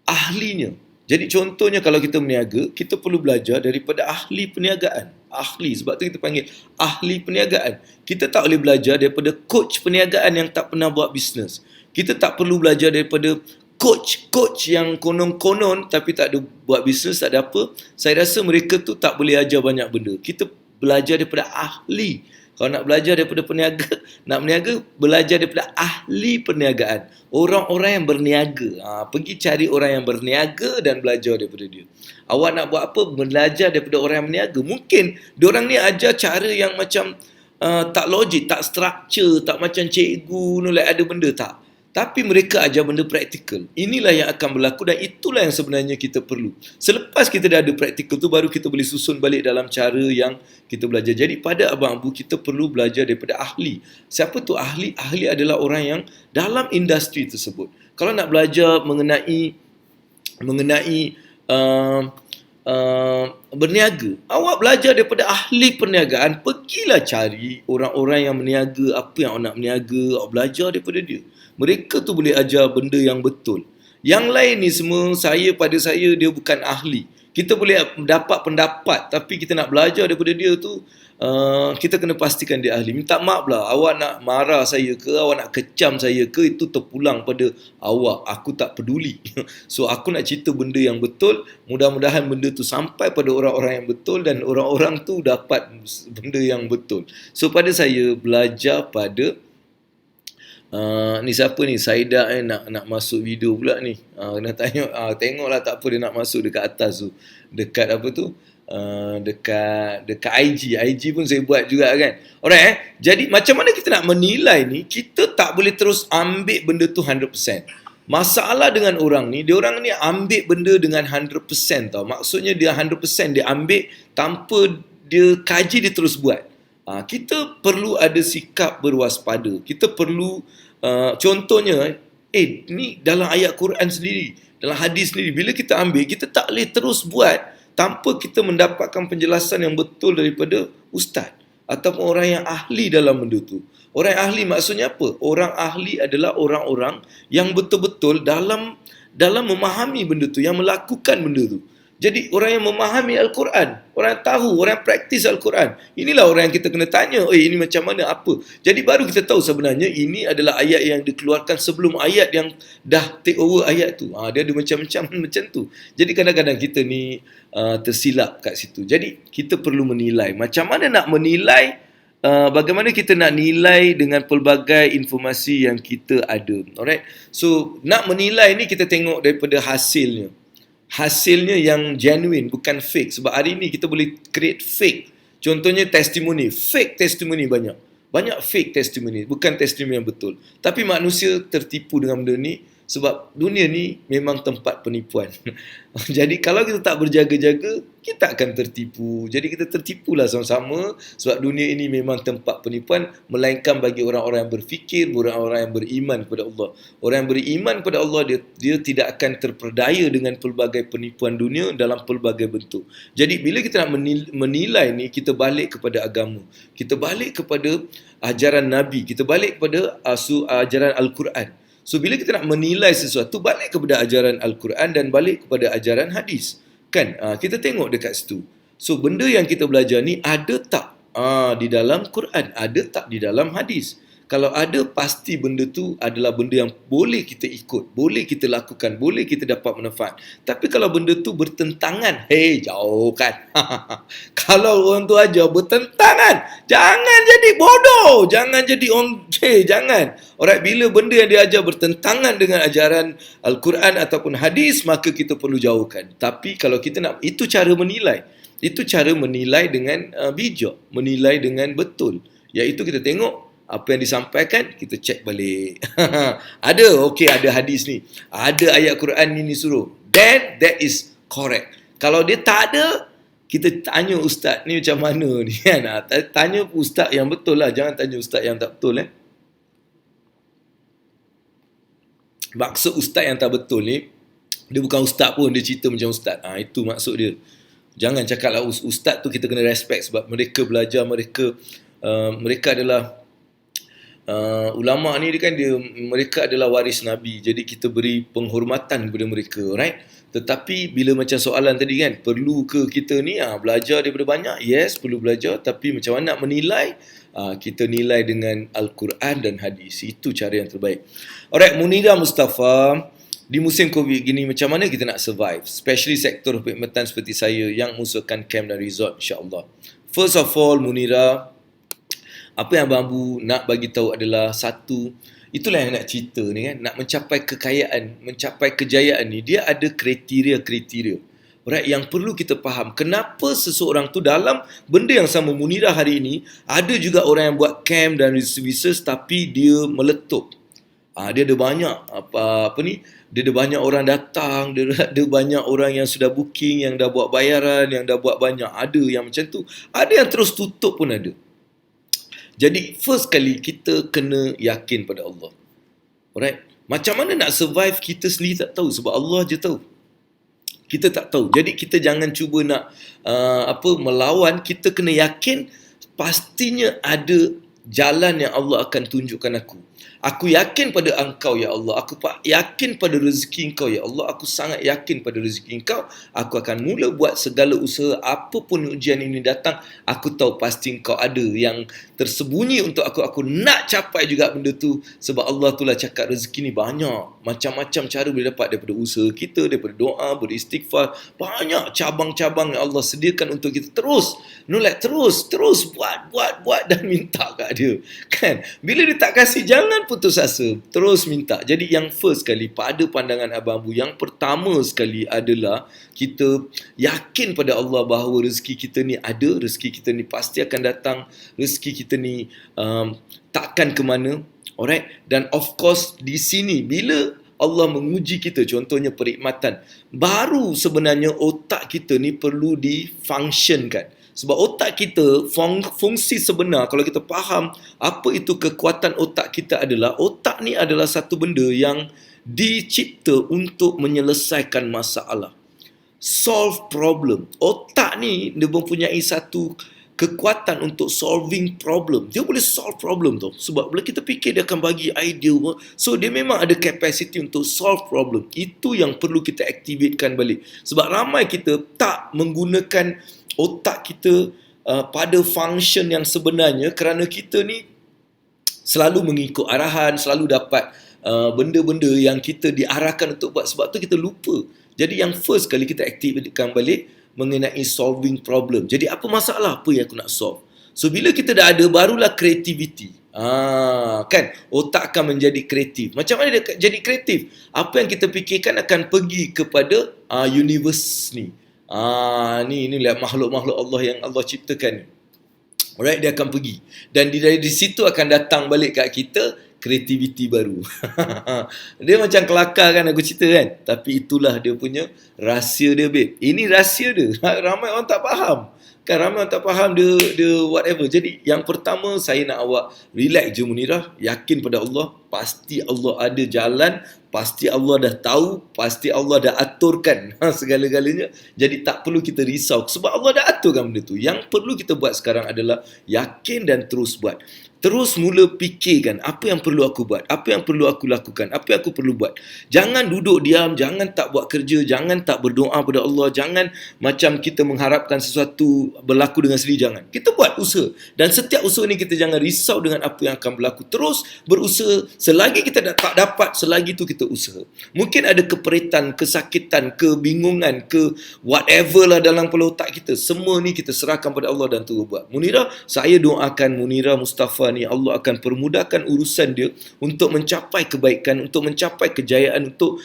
ahlinya. Jadi contohnya kalau kita berniaga, kita perlu belajar daripada ahli perniagaan. Ahli, sebab tu kita panggil ahli perniagaan. Kita tak boleh belajar daripada coach perniagaan yang tak pernah buat bisnes. Kita tak perlu belajar daripada coach yang konon-konon tapi tak ada buat bisnes, tak ada apa. Saya rasa mereka tu tak boleh ajar banyak benda. Kita belajar daripada ahli. Kalau nak belajar daripada peniaga, nak berniaga, belajar daripada ahli perniagaan. Orang-orang yang berniaga. Pergi cari orang yang berniaga dan belajar daripada dia. Awak nak buat apa? Belajar daripada orang yang berniaga. Mungkin diorang ni ajar cara yang macam tak logik, tak structure, tak macam cikgu, ada benda tak. Tapi mereka ajar benda praktikal. Inilah yang akan berlaku dan itulah yang sebenarnya kita perlu. Selepas kita dah ada praktikal tu, baru kita boleh susun balik dalam cara yang kita belajar. Jadi pada Abang Bu, kita perlu belajar daripada ahli. Siapa tu ahli? Ahli adalah orang yang dalam industri tersebut. Kalau nak belajar mengenai berniaga, awak belajar daripada ahli perniagaan. Pergilah cari orang-orang yang berniaga, apa yang awak nak berniaga, awak belajar daripada dia. Mereka tu boleh ajar benda yang betul. Yang lain ni semua, pada saya dia bukan ahli. Kita boleh dapat pendapat, tapi kita nak belajar daripada dia tu, kita kena pastikan dia ahli. Minta maaf lah, awak nak marah saya ke, awak nak kecam saya ke, itu terpulang pada awak. Aku tak peduli. So aku nak cerita benda yang betul. Mudah-mudahan benda tu sampai pada orang-orang yang betul dan orang-orang tu dapat benda yang betul. So pada saya, belajar pada Ni siapa ni? Saida nak masuk video pula ni. Kena tengok, tengoklah tak apa dia nak masuk dekat atas tu. Dekat apa tu? Dekat IG pun saya buat juga kan. Alright Jadi macam mana kita nak menilai ni? Kita tak boleh terus ambil benda tu 100%. Masalah dengan orang ni, dia orang ni ambil benda dengan 100% tau. Maksudnya dia 100% dia ambil tanpa dia kaji, dia terus buat. Kita perlu ada sikap berwaspada. Kita perlu contohnya ni dalam ayat Quran sendiri, dalam hadis sendiri, bila kita ambil, kita tak boleh terus buat tanpa kita mendapatkan penjelasan yang betul daripada ustaz ataupun orang yang ahli dalam benda tu. Orang yang ahli maksudnya apa? Orang ahli adalah orang-orang yang betul-betul dalam memahami benda tu, yang melakukan benda tu. Jadi orang yang memahami Al-Quran, orang yang tahu, orang yang praktis Al-Quran, inilah orang yang kita kena tanya, ini macam mana, apa. Jadi baru kita tahu sebenarnya ini adalah ayat yang dikeluarkan sebelum ayat yang dah take over ayat tu. Dia ada macam-macam macam tu. Jadi kadang-kadang kita ni tersilap kat situ. Jadi kita perlu menilai. Macam mana nak menilai, bagaimana kita nak nilai dengan pelbagai informasi yang kita ada. Alright. So nak menilai ni kita tengok daripada hasilnya. Hasilnya yang genuine, bukan fake. Sebab hari ni kita boleh create fake. Contohnya testimoni. Fake testimoni banyak. Banyak fake testimoni. Bukan testimoni yang betul. Tapi manusia tertipu dengan benda ni sebab dunia ni memang tempat penipuan. Jadi kalau kita tak berjaga-jaga, kita akan tertipu. Jadi kita tertipulah sama-sama sebab dunia ini memang tempat penipuan, melainkan bagi orang-orang yang berfikir, orang-orang yang beriman kepada Allah. Orang yang beriman kepada Allah, dia tidak akan terperdaya dengan pelbagai penipuan dunia dalam pelbagai bentuk. Jadi bila kita nak menilai ni, kita balik kepada agama. Kita balik kepada ajaran Nabi. Kita balik kepada ajaran Al-Quran. So, bila kita nak menilai sesuatu, balik kepada ajaran Al-Quran dan balik kepada ajaran hadis. Kan? Kita tengok dekat situ. So, benda yang kita belajar ni ada tak di dalam Quran? Ada tak di dalam hadis? Kalau ada, pasti benda tu adalah benda yang boleh kita ikut, boleh kita lakukan, boleh kita dapat manfaat. Tapi kalau benda tu bertentangan, jauhkan. Kalau orang tu ajar bertentangan, jangan jadi bodoh, jangan jadi jangan. Alright, bila benda yang dia ajar bertentangan dengan ajaran Al-Quran ataupun hadis, maka kita perlu jauhkan. Tapi kalau kita nak, itu cara menilai. Itu cara menilai dengan bijak, menilai dengan betul. Iaitu kita tengok apa yang disampaikan, kita cek balik. Ada hadis ni, ada ayat Quran ni suruh, then that is correct. Kalau dia tak ada, kita tanya ustaz ni macam mana ni kan. Tanya ustaz yang betul lah, jangan tanya ustaz yang tak betul. Maksud ustaz yang tak betul ni, dia bukan ustaz pun, dia cerita macam ustaz. Itu maksud dia. Jangan cakap lah ustaz tu, kita kena respect sebab mereka belajar, mereka adalah ulama ni kan mereka adalah waris Nabi. Jadi kita beri penghormatan kepada mereka, right? Tetapi bila macam soalan tadi kan, perlu ke kita ni belajar daripada banyak? Yes, perlu belajar. Tapi macam mana nak menilai? Kita nilai dengan Al-Quran dan hadis. Itu cara yang terbaik. Alright, Munira Mustafa, di musim COVID gini, macam mana kita nak survive? Especially sektor perkhidmatan seperti saya yang mengusahakan camp dan resort, insyaAllah. First of all, Munira, apa yang Abang Abu nak bagi tahu adalah satu, itulah yang nak cerita ni kan, nak mencapai kekayaan, mencapai kejayaan ni, dia ada kriteria-kriteria. Alright, yang perlu kita faham. Kenapa seseorang tu dalam benda yang sama Munira hari ini, ada juga orang yang buat camp dan services tapi dia meletup. Dia ada banyak dia ada banyak orang datang, dia ada banyak orang yang sudah booking, yang dah buat bayaran, yang dah buat banyak. Ada yang macam tu. Ada yang terus tutup pun ada. Jadi first kali kita kena yakin pada Allah. Alright. Macam mana nak survive, kita sendiri tak tahu sebab Allah je tahu. Kita tak tahu. Jadi kita jangan cuba nak melawan, kita kena yakin pastinya ada jalan yang Allah akan tunjukkan aku. Aku yakin pada Engkau, ya Allah. Aku yakin pada rezeki Engkau, ya Allah. Aku sangat yakin pada rezeki Engkau. Aku akan mula buat segala usaha. Apapun ujian ini datang, aku tahu pasti Engkau ada yang tersembunyi untuk aku. Aku nak capai juga benda tu. Sebab Allah tu lah cakap rezeki ni banyak. Macam-macam cara boleh dapat daripada usaha kita, daripada doa, beristighfar. Banyak cabang-cabang yang Allah sediakan untuk kita terus buat dan minta kat dia. Kan? Bila dia tak kasih jalan, Jangan putus asa, terus minta. Jadi yang first sekali pada pandangan Abang Abu, yang pertama sekali adalah kita yakin pada Allah bahawa rezeki kita ni ada, rezeki kita ni pasti akan datang, rezeki kita ni takkan ke mana. Alright? Dan of course di sini bila Allah menguji kita, contohnya perkhidmatan, baru sebenarnya otak kita ni perlu difunctionkan. Sebab otak kita, fungsi sebenar, kalau kita faham apa itu kekuatan otak kita adalah, otak ni adalah satu benda yang dicipta untuk menyelesaikan masalah. Solve problem. Otak ni dia mempunyai satu kekuatan untuk solving problem. Dia boleh solve problem tu. Sebab bila kita fikir dia akan bagi idea. So dia memang ada capacity untuk solve problem. Itu yang perlu kita activatekan balik. Sebab ramai kita tak menggunakan otak kita pada function yang sebenarnya kerana kita ni selalu mengikut arahan, selalu dapat benda-benda yang kita diarahkan untuk buat. Sebab tu kita lupa. Jadi yang first kali kita activatekan balik mengenai solving problem. Jadi apa masalah apa yang aku nak solve? So bila kita dah ada, barulah creativity. Kan otak akan menjadi kreatif. Macam mana dia jadi kreatif? Apa yang kita fikirkan akan pergi kepada universe ni. Ni lihat makhluk-makhluk Allah yang Allah ciptakan ni. Alright, dia akan pergi. Dan dari situ akan datang balik kat kita kreativiti baru. Dia macam kelakar kan aku cerita kan. Tapi itulah dia punya rahsia dia, babe. Ini rahsia dia. Ramai orang tak faham. Kan ramai orang tak faham dia whatever. Jadi yang pertama saya nak awak relax je Munirah. Yakin pada Allah. Pasti Allah ada jalan. Pasti Allah dah tahu. Pasti Allah dah aturkan segala-galanya. Jadi tak perlu kita risau. Sebab Allah dah aturkan benda tu. Yang perlu kita buat sekarang adalah yakin dan terus buat. Terus mula fikirkan apa yang perlu aku buat, apa yang perlu aku lakukan, apa yang aku perlu buat. Jangan duduk diam, jangan tak buat kerja, jangan tak berdoa pada Allah, jangan macam kita mengharapkan sesuatu berlaku dengan sendiri, jangan. Kita buat usaha. Dan setiap usaha ni kita jangan risau dengan apa yang akan berlaku. Terus berusaha, selagi kita tak dapat, selagi tu kita usaha. Mungkin ada keperitan, kesakitan, kebingungan, whatever lah dalam kepala otak kita. Semua ni kita serahkan pada Allah dan terus buat. Munirah, saya doakan Munirah Mustafa ni Allah akan permudahkan urusan dia untuk mencapai kebaikan, untuk mencapai kejayaan, untuk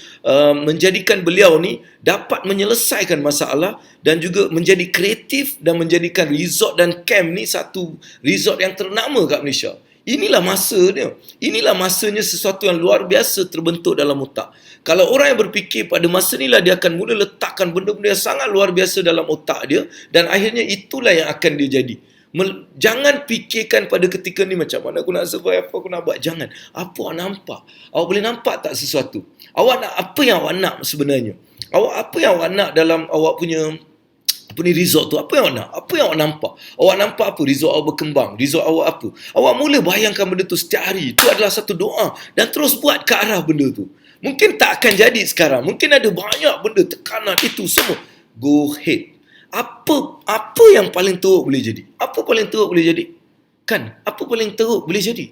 menjadikan beliau ni dapat menyelesaikan masalah dan juga menjadi kreatif dan menjadikan resort dan camp ni satu resort yang ternama kat Malaysia. Inilah masa dia. Inilah masanya sesuatu yang luar biasa terbentuk dalam otak. Kalau orang yang berfikir pada masa inilah dia akan mula letakkan benda-benda yang sangat luar biasa dalam otak dia dan akhirnya itulah yang akan dia jadi. Jangan fikirkan pada ketika ni macam mana aku nak survive, apa aku nak buat. Jangan. Apa awak nampak? Awak boleh nampak tak sesuatu? Awak nak apa yang awak nak sebenarnya? Apa yang awak nak dalam awak punya resort tu? Apa yang awak nak? Apa yang awak nampak? Awak nampak apa? Resort awak berkembang. Resort awak apa? Awak mula bayangkan benda tu setiap hari. Itu adalah satu doa. Dan terus buat ke arah benda tu. Mungkin tak akan jadi sekarang. Mungkin ada banyak benda, tekanan itu semua. Go ahead. Apa yang paling teruk boleh jadi? Apa paling teruk boleh jadi? Kan? Apa paling teruk boleh jadi?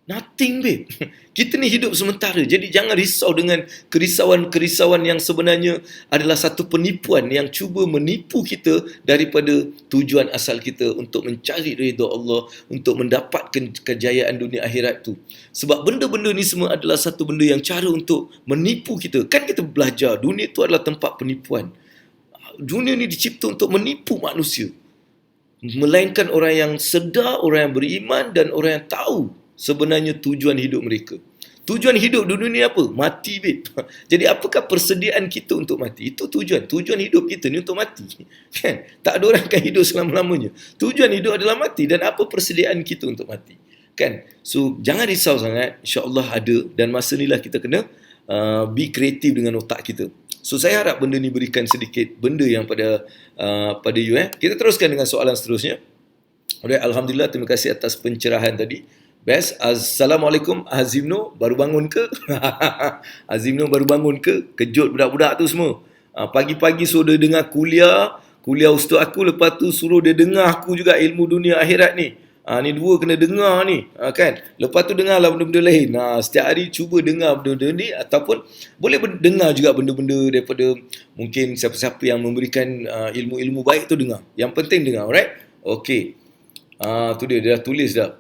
Nothing, babe. Kita ni hidup sementara. Jadi jangan risau dengan kerisauan-kerisauan yang sebenarnya adalah satu penipuan yang cuba menipu kita daripada tujuan asal kita untuk mencari redha Allah, untuk mendapatkan kejayaan dunia akhirat tu. Sebab benda-benda ni semua adalah satu benda yang cara untuk menipu kita. Kan kita belajar, dunia tu adalah tempat penipuan. Dunia ni dicipta untuk menipu manusia. Melainkan orang yang sedar, orang yang beriman dan orang yang tahu sebenarnya tujuan hidup mereka. Tujuan hidup dunia ni apa? Mati, babe. Jadi apakah persediaan kita untuk mati? Itu tujuan. Tujuan hidup kita ni untuk mati. Kan? Tak ada orang akan hidup selama-lamanya. Tujuan hidup adalah mati. Dan apa persediaan kita untuk mati? Kan? So, jangan risau sangat. InsyaAllah ada. Dan masa ni lah kita kena be kreatif dengan otak kita. So saya harap benda ni berikan sedikit benda yang pada you. Kita teruskan dengan soalan seterusnya. Alright, alhamdulillah, terima kasih atas pencerahan tadi. Best. Assalamualaikum Azimno, baru bangun ke? Azimno baru bangun ke? Kejut budak-budak tu semua. Pagi-pagi suruh dia dengar kuliah ustaz aku, lepas tu suruh dia dengar aku juga ilmu dunia akhirat ni. Ni dua kena dengar ni, kan? Lepas tu dengarlah benda-benda lain. Setiap hari cuba dengar benda-benda ni, ataupun boleh dengar juga benda-benda daripada mungkin siapa-siapa yang memberikan ilmu-ilmu baik tu dengar. Yang penting dengar, alright? Okey. Tu dia dah tulis dah.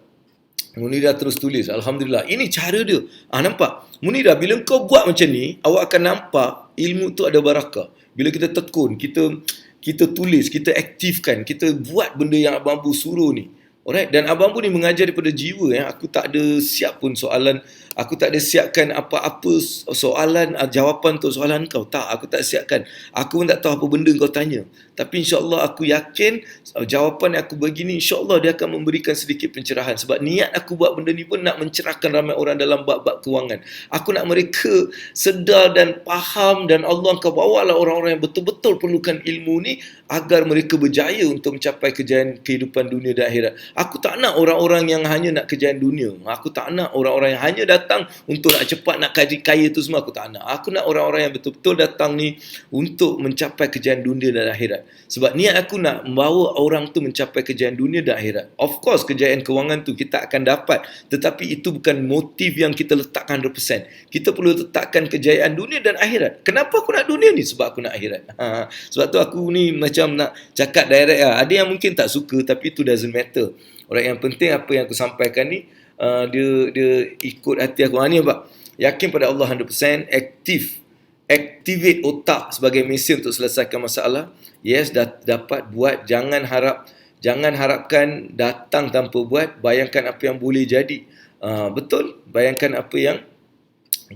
Munira terus tulis, Alhamdulillah. Ini cara dia. Nampak? Munira, bila kau buat macam ni, awak akan nampak ilmu tu ada barakah. Bila kita tekun, kita tulis, kita aktifkan, kita buat benda yang Abang Abu suruh ni. Alright, dan Abang Abu ni mengajar daripada jiwa. Aku tak ada siap pun soalan, aku tak ada siapkan apa-apa soalan, jawapan untuk soalan kau. Tak, aku tak siapkan. Aku pun tak tahu apa benda kau tanya. Tapi insyaAllah aku yakin jawapan yang aku bagi ni insyaAllah dia akan memberikan sedikit pencerahan. Sebab niat aku buat benda ni pun nak mencerahkan ramai orang dalam bab-bab kewangan. Aku nak mereka sedar dan faham, dan Allah kau bawalah orang-orang yang betul-betul perlukan ilmu ni agar mereka berjaya untuk mencapai kejayaan kehidupan dunia dan akhirat. Aku tak nak orang-orang yang hanya nak kejayaan dunia. Aku tak nak orang-orang yang hanya datang untuk nak cepat nak kaya tu semua. Aku tak nak. Aku nak orang-orang yang betul-betul datang ni untuk mencapai kejayaan dunia dan akhirat. Sebab niat aku nak membawa orang tu mencapai kejayaan dunia dan akhirat. Of course, kejayaan kewangan tu kita akan dapat. Tetapi itu bukan motif yang kita letakkan 100%. Kita perlu letakkan kejayaan dunia dan akhirat. Kenapa aku nak dunia ni? Sebab aku nak akhirat. Sebab tu aku ni macam nak cakap direct lah. Ada yang mungkin tak suka, tapi itu doesn't matter. Orang yang penting apa yang aku sampaikan ni, dia ikut hati aku. Ni apa? Yakin pada Allah 100%, activate otak sebagai mesin untuk selesaikan masalah. Yes, dapat buat. Jangan harapkan datang tanpa buat. Bayangkan apa yang boleh jadi. Betul? Bayangkan apa yang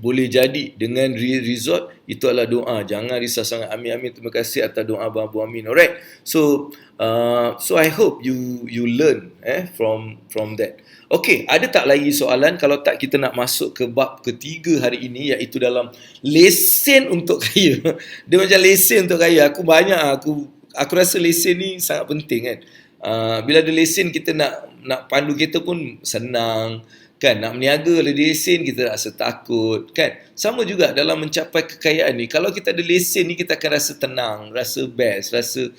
boleh jadi dengan result. Itu adalah doa. Jangan risau sangat. Amin, amin. Terima kasih atas doa Abang Abu Amin. Alright. So I hope you learn from that. Okay, ada tak lagi soalan? Kalau tak, kita nak masuk ke bab ketiga hari ini, iaitu dalam lesen untuk kaya. Dia macam lesen untuk kaya. Aku rasa lesen ni sangat penting kan. Bila ada lesen, kita nak pandu kereta pun senang kan. Nak berniaga ada lesen, kita rasa takut kan. Sama juga dalam mencapai kekayaan ni. Kalau kita ada lesen ni, kita akan rasa tenang, rasa best, rasa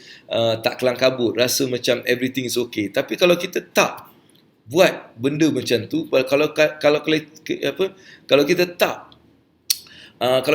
tak kelang kabut, rasa macam everything is okay. Tapi kalau kita tak buat benda macam tu, kalau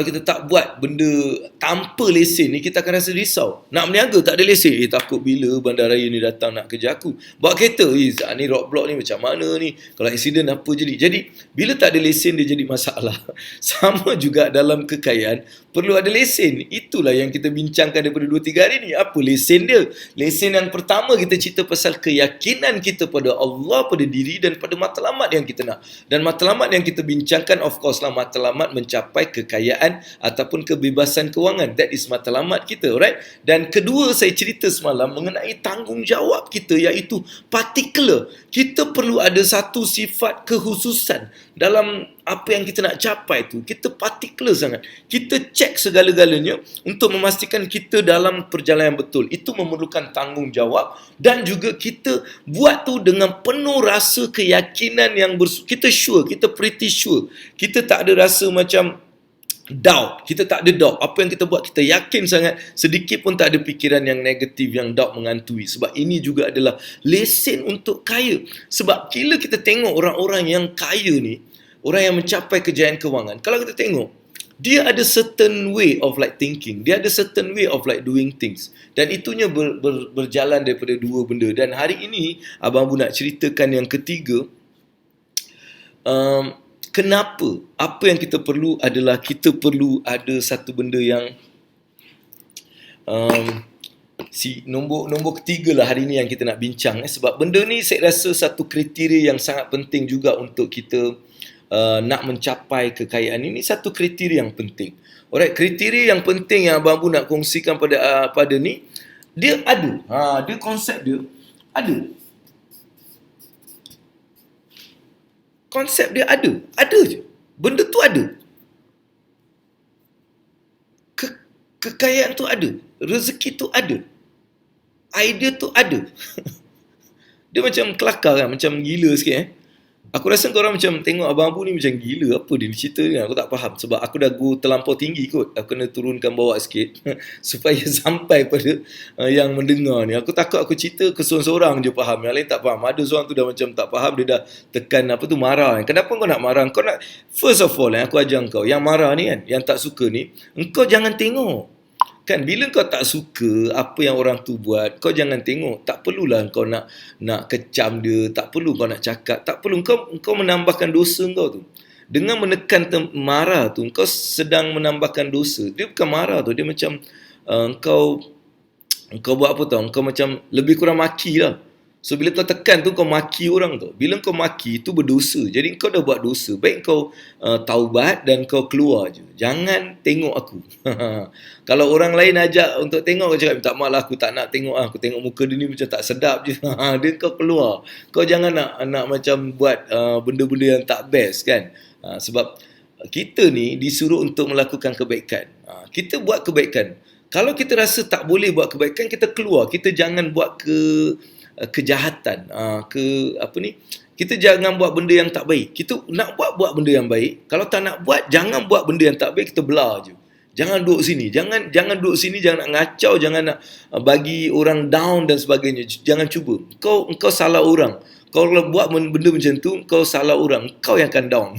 kita tak buat benda tanpa lesen ni, kita akan rasa risau. Nak berniaga tak ada lesen, takut bila bandaraya ni datang nak kerja aku. Bawa kereta, ni roadblock ni macam mana ni, kalau accident apa jadi. Jadi bila tak ada lesen, dia jadi masalah. Sama juga dalam kekayaan, perlu ada lesen. Itulah yang kita bincangkan daripada 2-3 hari ni. Apa lesen dia? Lesen yang pertama, kita cerita pasal keyakinan kita pada Allah, pada diri dan pada matlamat yang kita nak. Dan matlamat yang kita bincangkan, of course lah, matlamat mencapai kekayaan ataupun kebebasan kewangan. That is matlamat kita, right? Dan kedua, saya cerita semalam mengenai tanggungjawab kita, iaitu particular. Kita perlu ada satu sifat kekhususan dalam apa yang kita nak capai tu. Kita particular sangat. Kita cek segala-galanya untuk memastikan kita dalam perjalanan yang betul. Itu memerlukan tanggungjawab, dan juga kita buat tu dengan penuh rasa keyakinan yang kita sure, kita pretty sure. Kita tak ada rasa macam doubt. Kita tak ada doubt. Apa yang kita buat, kita yakin sangat. Sedikit pun tak ada fikiran yang negatif, yang doubt mengantui. Sebab ini juga adalah lesen untuk kaya. Sebab bila kita tengok orang-orang yang kaya ni, orang yang mencapai kejayaan kewangan, kalau kita tengok, dia ada certain way of like thinking. Dia ada certain way of like doing things. Dan itunya berjalan daripada dua benda. Dan hari ini, Abang Abu nak ceritakan yang ketiga. Kenapa? Apa yang kita perlu adalah kita perlu ada satu benda yang nombor ketiga lah hari ni yang kita nak bincang. Sebab benda ni saya rasa satu kriteria yang sangat penting juga untuk kita nak mencapai kekayaan. Ini satu kriteria yang penting. Alright, kriteria yang penting yang Abang Abu nak kongsikan pada ni, dia ada. Dia konsep dia ada. Konsep dia ada. Ada je. Benda tu ada. Kekayaan tu ada. Rezeki tu ada. Idea tu ada. Dia macam kelakar kan. Macam gila sikit Aku rasa korang macam tengok Abang Abu ni macam gila. Apa dia cerita ni? Aku tak faham. Sebab aku dah go terlampau tinggi kot. Aku kena turunkan bawah sikit. Supaya sampai pada yang mendengar ni. Aku takut aku cerita ke seorang-seorang je faham. Yang lain tak faham. Ada seorang tu dah macam tak faham. Dia dah tekan marah. Kenapa kau nak marah? Kau nak, first of all, aku ajar kau. Yang marah ni kan, yang tak suka ni, engkau jangan tengok. Kan bila kau tak suka apa yang orang tu buat, kau jangan tengok. Tak perlulah kau nak kecam dia, tak perlu kau nak cakap, tak perlu kau menambahkan dosa kau tu. Dengan menekan marah tu, kau sedang menambahkan dosa. Dia bukan marah tu, dia macam kau buat apa tau? Kau macam lebih kurang maki lah. So bila kau tekan tu kau maki orang tu. Bila kau maki tu berdosa. Jadi kau dah buat dosa. Baik kau taubat dan kau keluar je. Jangan tengok aku. Kalau orang lain ajak untuk tengok, kau cakap tak malah aku tak nak tengok aku tengok muka dia ni macam tak sedap je. Dia kau keluar. Kau jangan nak macam buat benda-benda yang tak best kan. Sebab kita ni disuruh untuk melakukan kebaikan. Kita buat kebaikan. Kalau kita rasa tak boleh buat kebaikan, kita keluar. Kita jangan buat kejahatan, kita jangan buat benda yang tak baik. Kita nak buat benda yang baik. Kalau tak nak buat, jangan buat benda yang tak baik, kita belah je. Jangan duduk sini, jangan duduk sini, jangan nak ngacau, jangan nak bagi orang down dan sebagainya. Jangan cuba. Kau salah orang. Kau kalau buat benda macam tu, kau salah orang, kau yang akan down.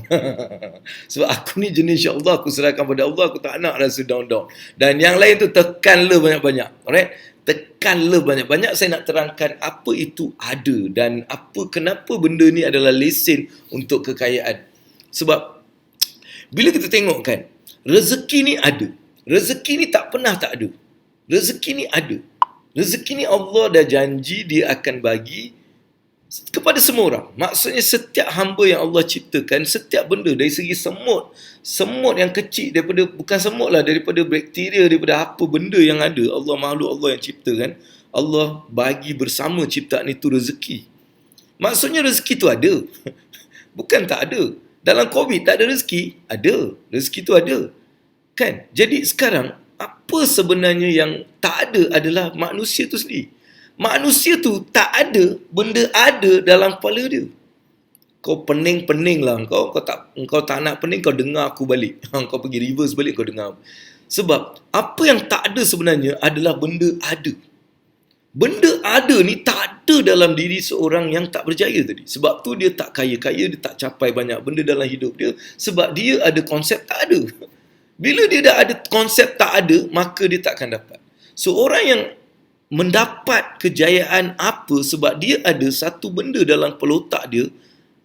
Sebab aku ni jenis insya-Allah, aku serahkan pada Allah, aku tak nak rasa down. Dan yang lain tu tekanlah banyak-banyak. Alright? Tekanlah banyak-banyak. Saya nak terangkan apa itu ada dan kenapa benda ni adalah lesen untuk kekayaan. Sebab bila kita tengok kan, rezeki ni ada. Rezeki ni tak pernah tak ada. Rezeki ni ada. Rezeki ni Allah dah janji dia akan bagi kepada semua orang. Maksudnya setiap hamba yang Allah ciptakan, setiap benda dari segi semut yang kecil bukan semut lah, daripada bakteria, daripada apa benda yang ada, Allah makhluk Allah yang ciptakan, Allah bagi bersama ciptaan itu rezeki. Maksudnya rezeki tu ada. Bukan tak ada. Dalam COVID tak ada rezeki? Ada. Rezeki tu ada. Kan? Jadi sekarang, apa sebenarnya yang tak ada adalah manusia tu sendiri. Manusia tu tak ada, benda ada dalam kepala dia. Kau pening-pening lah kau tak nak pening, kau dengar aku balik. Kau pergi reverse balik, kau dengar. Sebab apa yang tak ada sebenarnya adalah benda ada. Benda ada ni tak ada dalam diri seorang yang tak berjaya tadi. Sebab tu dia tak kaya-kaya, dia tak capai banyak benda dalam hidup dia. Sebab dia ada konsep tak ada. Bila dia dah ada konsep tak ada, maka dia tak akan dapat. So orang yang mendapat kejayaan apa sebab dia ada satu benda dalam kepala otak dia,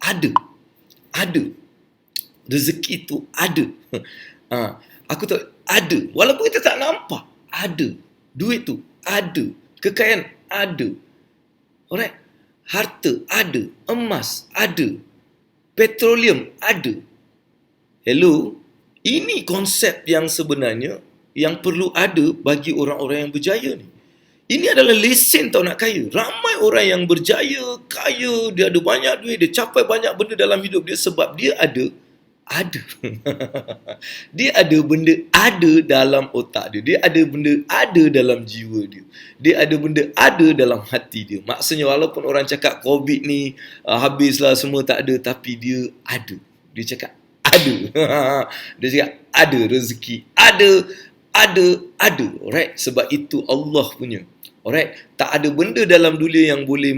ada rezeki tu ada. Aku tak ada, walaupun kita tak nampak, ada duit tu, ada kekayaan, ada, alright, harta ada, emas ada, petroleum ada. Hello, ini konsep yang sebenarnya yang perlu ada bagi orang-orang yang berjaya ni. Ini adalah lesen tau nak kaya. Ramai orang yang berjaya, kaya, dia ada banyak duit, dia capai banyak benda dalam hidup dia sebab dia ada. Dia ada benda ada dalam otak dia. Dia ada benda ada dalam jiwa dia. Dia ada benda ada dalam hati dia. Maksudnya walaupun orang cakap COVID ni habislah semua tak ada, tapi dia ada. Dia cakap ada. Dia cakap ada rezeki. Ada. Alright? Sebab itu Allah punya. Alright? Tak ada benda dalam dunia yang boleh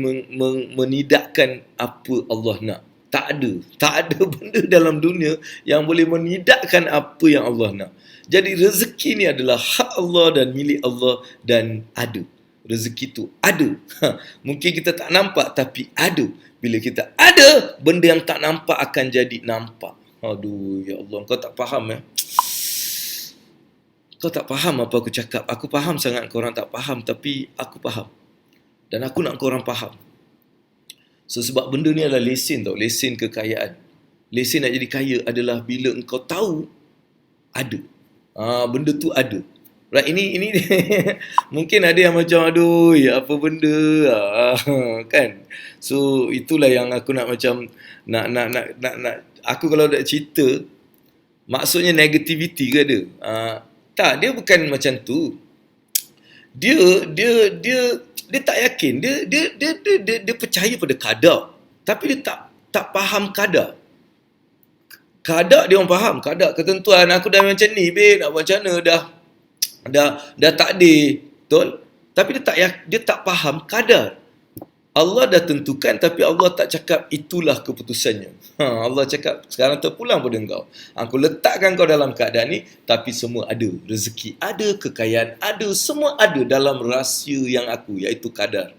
menidakkan apa Allah nak. Tak ada benda dalam dunia yang boleh menidakkan apa yang Allah nak. Jadi rezeki ni adalah hak Allah dan milik Allah dan ada. Rezeki tu ada. Mungkin kita tak nampak tapi ada. Bila kita ada, benda yang tak nampak akan jadi nampak. Aduh, ya Allah, kau tak faham ya. Kau tak faham apa aku cakap. Aku faham sangat korang tak faham, tapi aku faham. Dan aku nak korang faham. So, sebab benda ni adalah lesen tau. Lesen kekayaan. Lesen nak jadi kaya adalah bila engkau tahu ada. Benda tu ada. Right, ini mungkin ada yang macam aduh, ya apa benda kan. So itulah yang aku nak macam nak aku kalau nak cerita, maksudnya negativity ke ada? Tak, dia bukan macam tu. Dia tak yakin. Dia percaya pada qada, tapi dia tak faham qada. Qada dia orang faham, qada ketentuan aku dah macam ni, nak buat macam mana dah takdir, betul? Tapi dia tak faham qadar. Allah dah tentukan tapi Allah tak cakap itulah keputusannya. Allah cakap sekarang terpulang pada engkau. Aku letakkan kau dalam keadaan ni tapi semua ada. Rezeki ada, kekayaan ada, semua ada dalam rahsia yang aku iaitu kadar.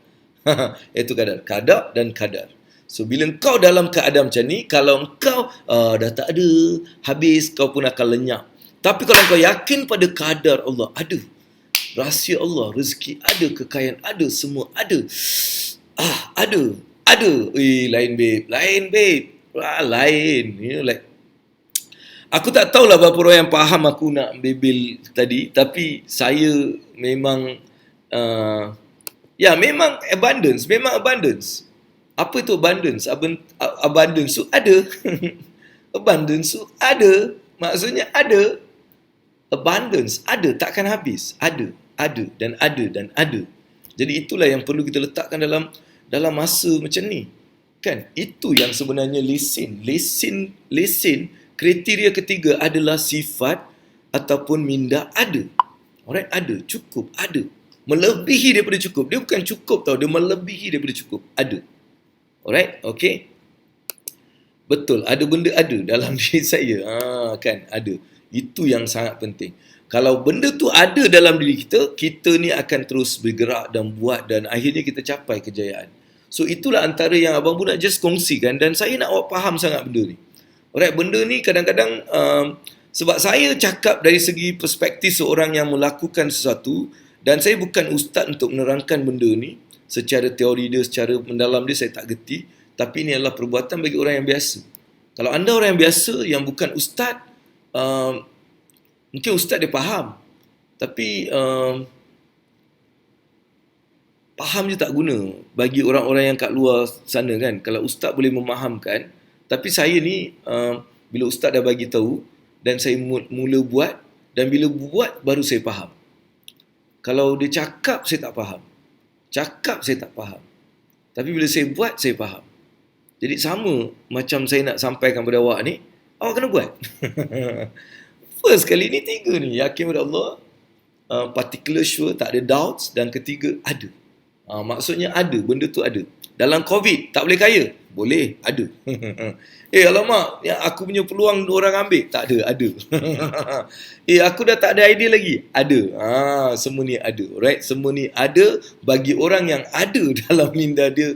Iaitu kadar. Kadar dan kadar. So bila engkau dalam keadaan macam ni, kalau engkau dah tak ada, habis kau pun akan lenyap. Tapi kalau engkau yakin pada kadar Allah ada. Rahsia Allah, rezeki ada, kekayaan ada, semua ada. Ada. Lain babe. Lain. You know, like, aku tak tahulah berapa orang yang faham aku nak bebel tadi, tapi saya memang memang abundance. Apa itu abundance? Abundance tu ada. Abundance tu ada. Maksudnya ada. Abundance ada, takkan habis. Ada dan ada. Jadi itulah yang perlu kita letakkan dalam masa macam ni. Kan? Itu yang sebenarnya lesen. Kriteria ketiga adalah sifat ataupun minda ada. Alright, ada, cukup, ada. Melebihi daripada cukup. Dia bukan cukup tau, dia melebihi daripada cukup. Ada. Alright, okay. Betul, ada benda ada dalam diri saya. Kan, ada. Itu yang sangat penting. Kalau benda tu ada dalam diri kita, kita ni akan terus bergerak dan buat dan akhirnya kita capai kejayaan. So itulah antara yang Abang Bu nak just kongsikan dan saya nak awak faham sangat benda ni. Alright, benda ni kadang-kadang sebab saya cakap dari segi perspektif seorang yang melakukan sesuatu dan saya bukan ustaz untuk menerangkan benda ni secara teori dia, secara mendalam dia saya tak gerti, tapi ini adalah perbuatan bagi orang yang biasa. Kalau anda orang yang biasa yang bukan ustaz, mungkin ustaz dia faham, tapi faham je tak guna bagi orang-orang yang kat luar sana kan. Kalau ustaz boleh memahamkan, tapi saya ni bila ustaz dah bagi tahu dan saya mula buat dan bila buat baru saya faham. Kalau dia cakap saya tak faham. Tapi bila saya buat saya faham. Jadi sama macam saya nak sampaikan pada awak ni, awak kena buat. First kali ni 3 ni, yakin pada Allah, particular sure, tak ada doubts, dan ketiga ada. Maksudnya ada, benda tu ada. Dalam COVID tak boleh kaya? Boleh, ada. Alamak, yang aku punya peluang orang ambil? Tak ada. Aku dah tak ada idea lagi? Ada. Semua ni ada. Alright, semua ni ada bagi orang yang ada dalam minda dia,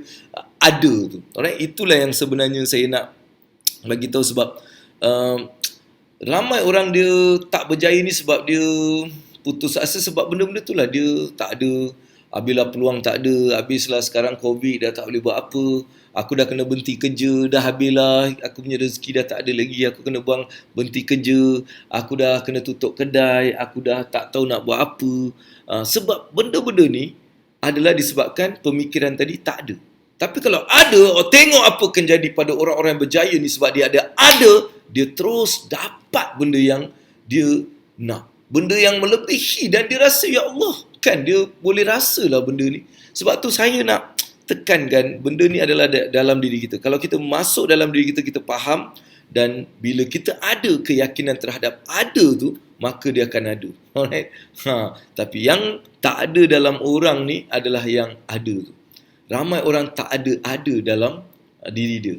ada tu. Alright, itulah yang sebenarnya saya nak bagi tahu sebab ramai orang dia tak berjaya ni sebab dia putus asa sebab benda-benda tu lah. Dia tak ada, habislah peluang tak ada, habislah sekarang COVID dah tak boleh buat apa, aku dah kena berhenti kerja, dah habislah, aku punya rezeki dah tak ada lagi, aku kena berhenti kerja, aku dah kena tutup kedai, aku dah tak tahu nak buat apa. Sebab benda-benda ni adalah disebabkan pemikiran tadi tak ada. Tapi kalau ada, tengok apa akan jadi pada orang-orang yang berjaya ni sebab dia ada, dia terus dapat benda yang dia nak. Benda yang melebihi dan dia rasa, ya Allah, kan dia boleh rasalah benda ni. Sebab tu saya nak tekankan benda ni adalah dalam diri kita. Kalau kita masuk dalam diri kita, kita faham dan bila kita ada keyakinan terhadap ada tu, maka dia akan ada. Alright? Tapi yang tak ada dalam orang ni adalah yang ada tu. Ramai orang tak ada dalam diri dia.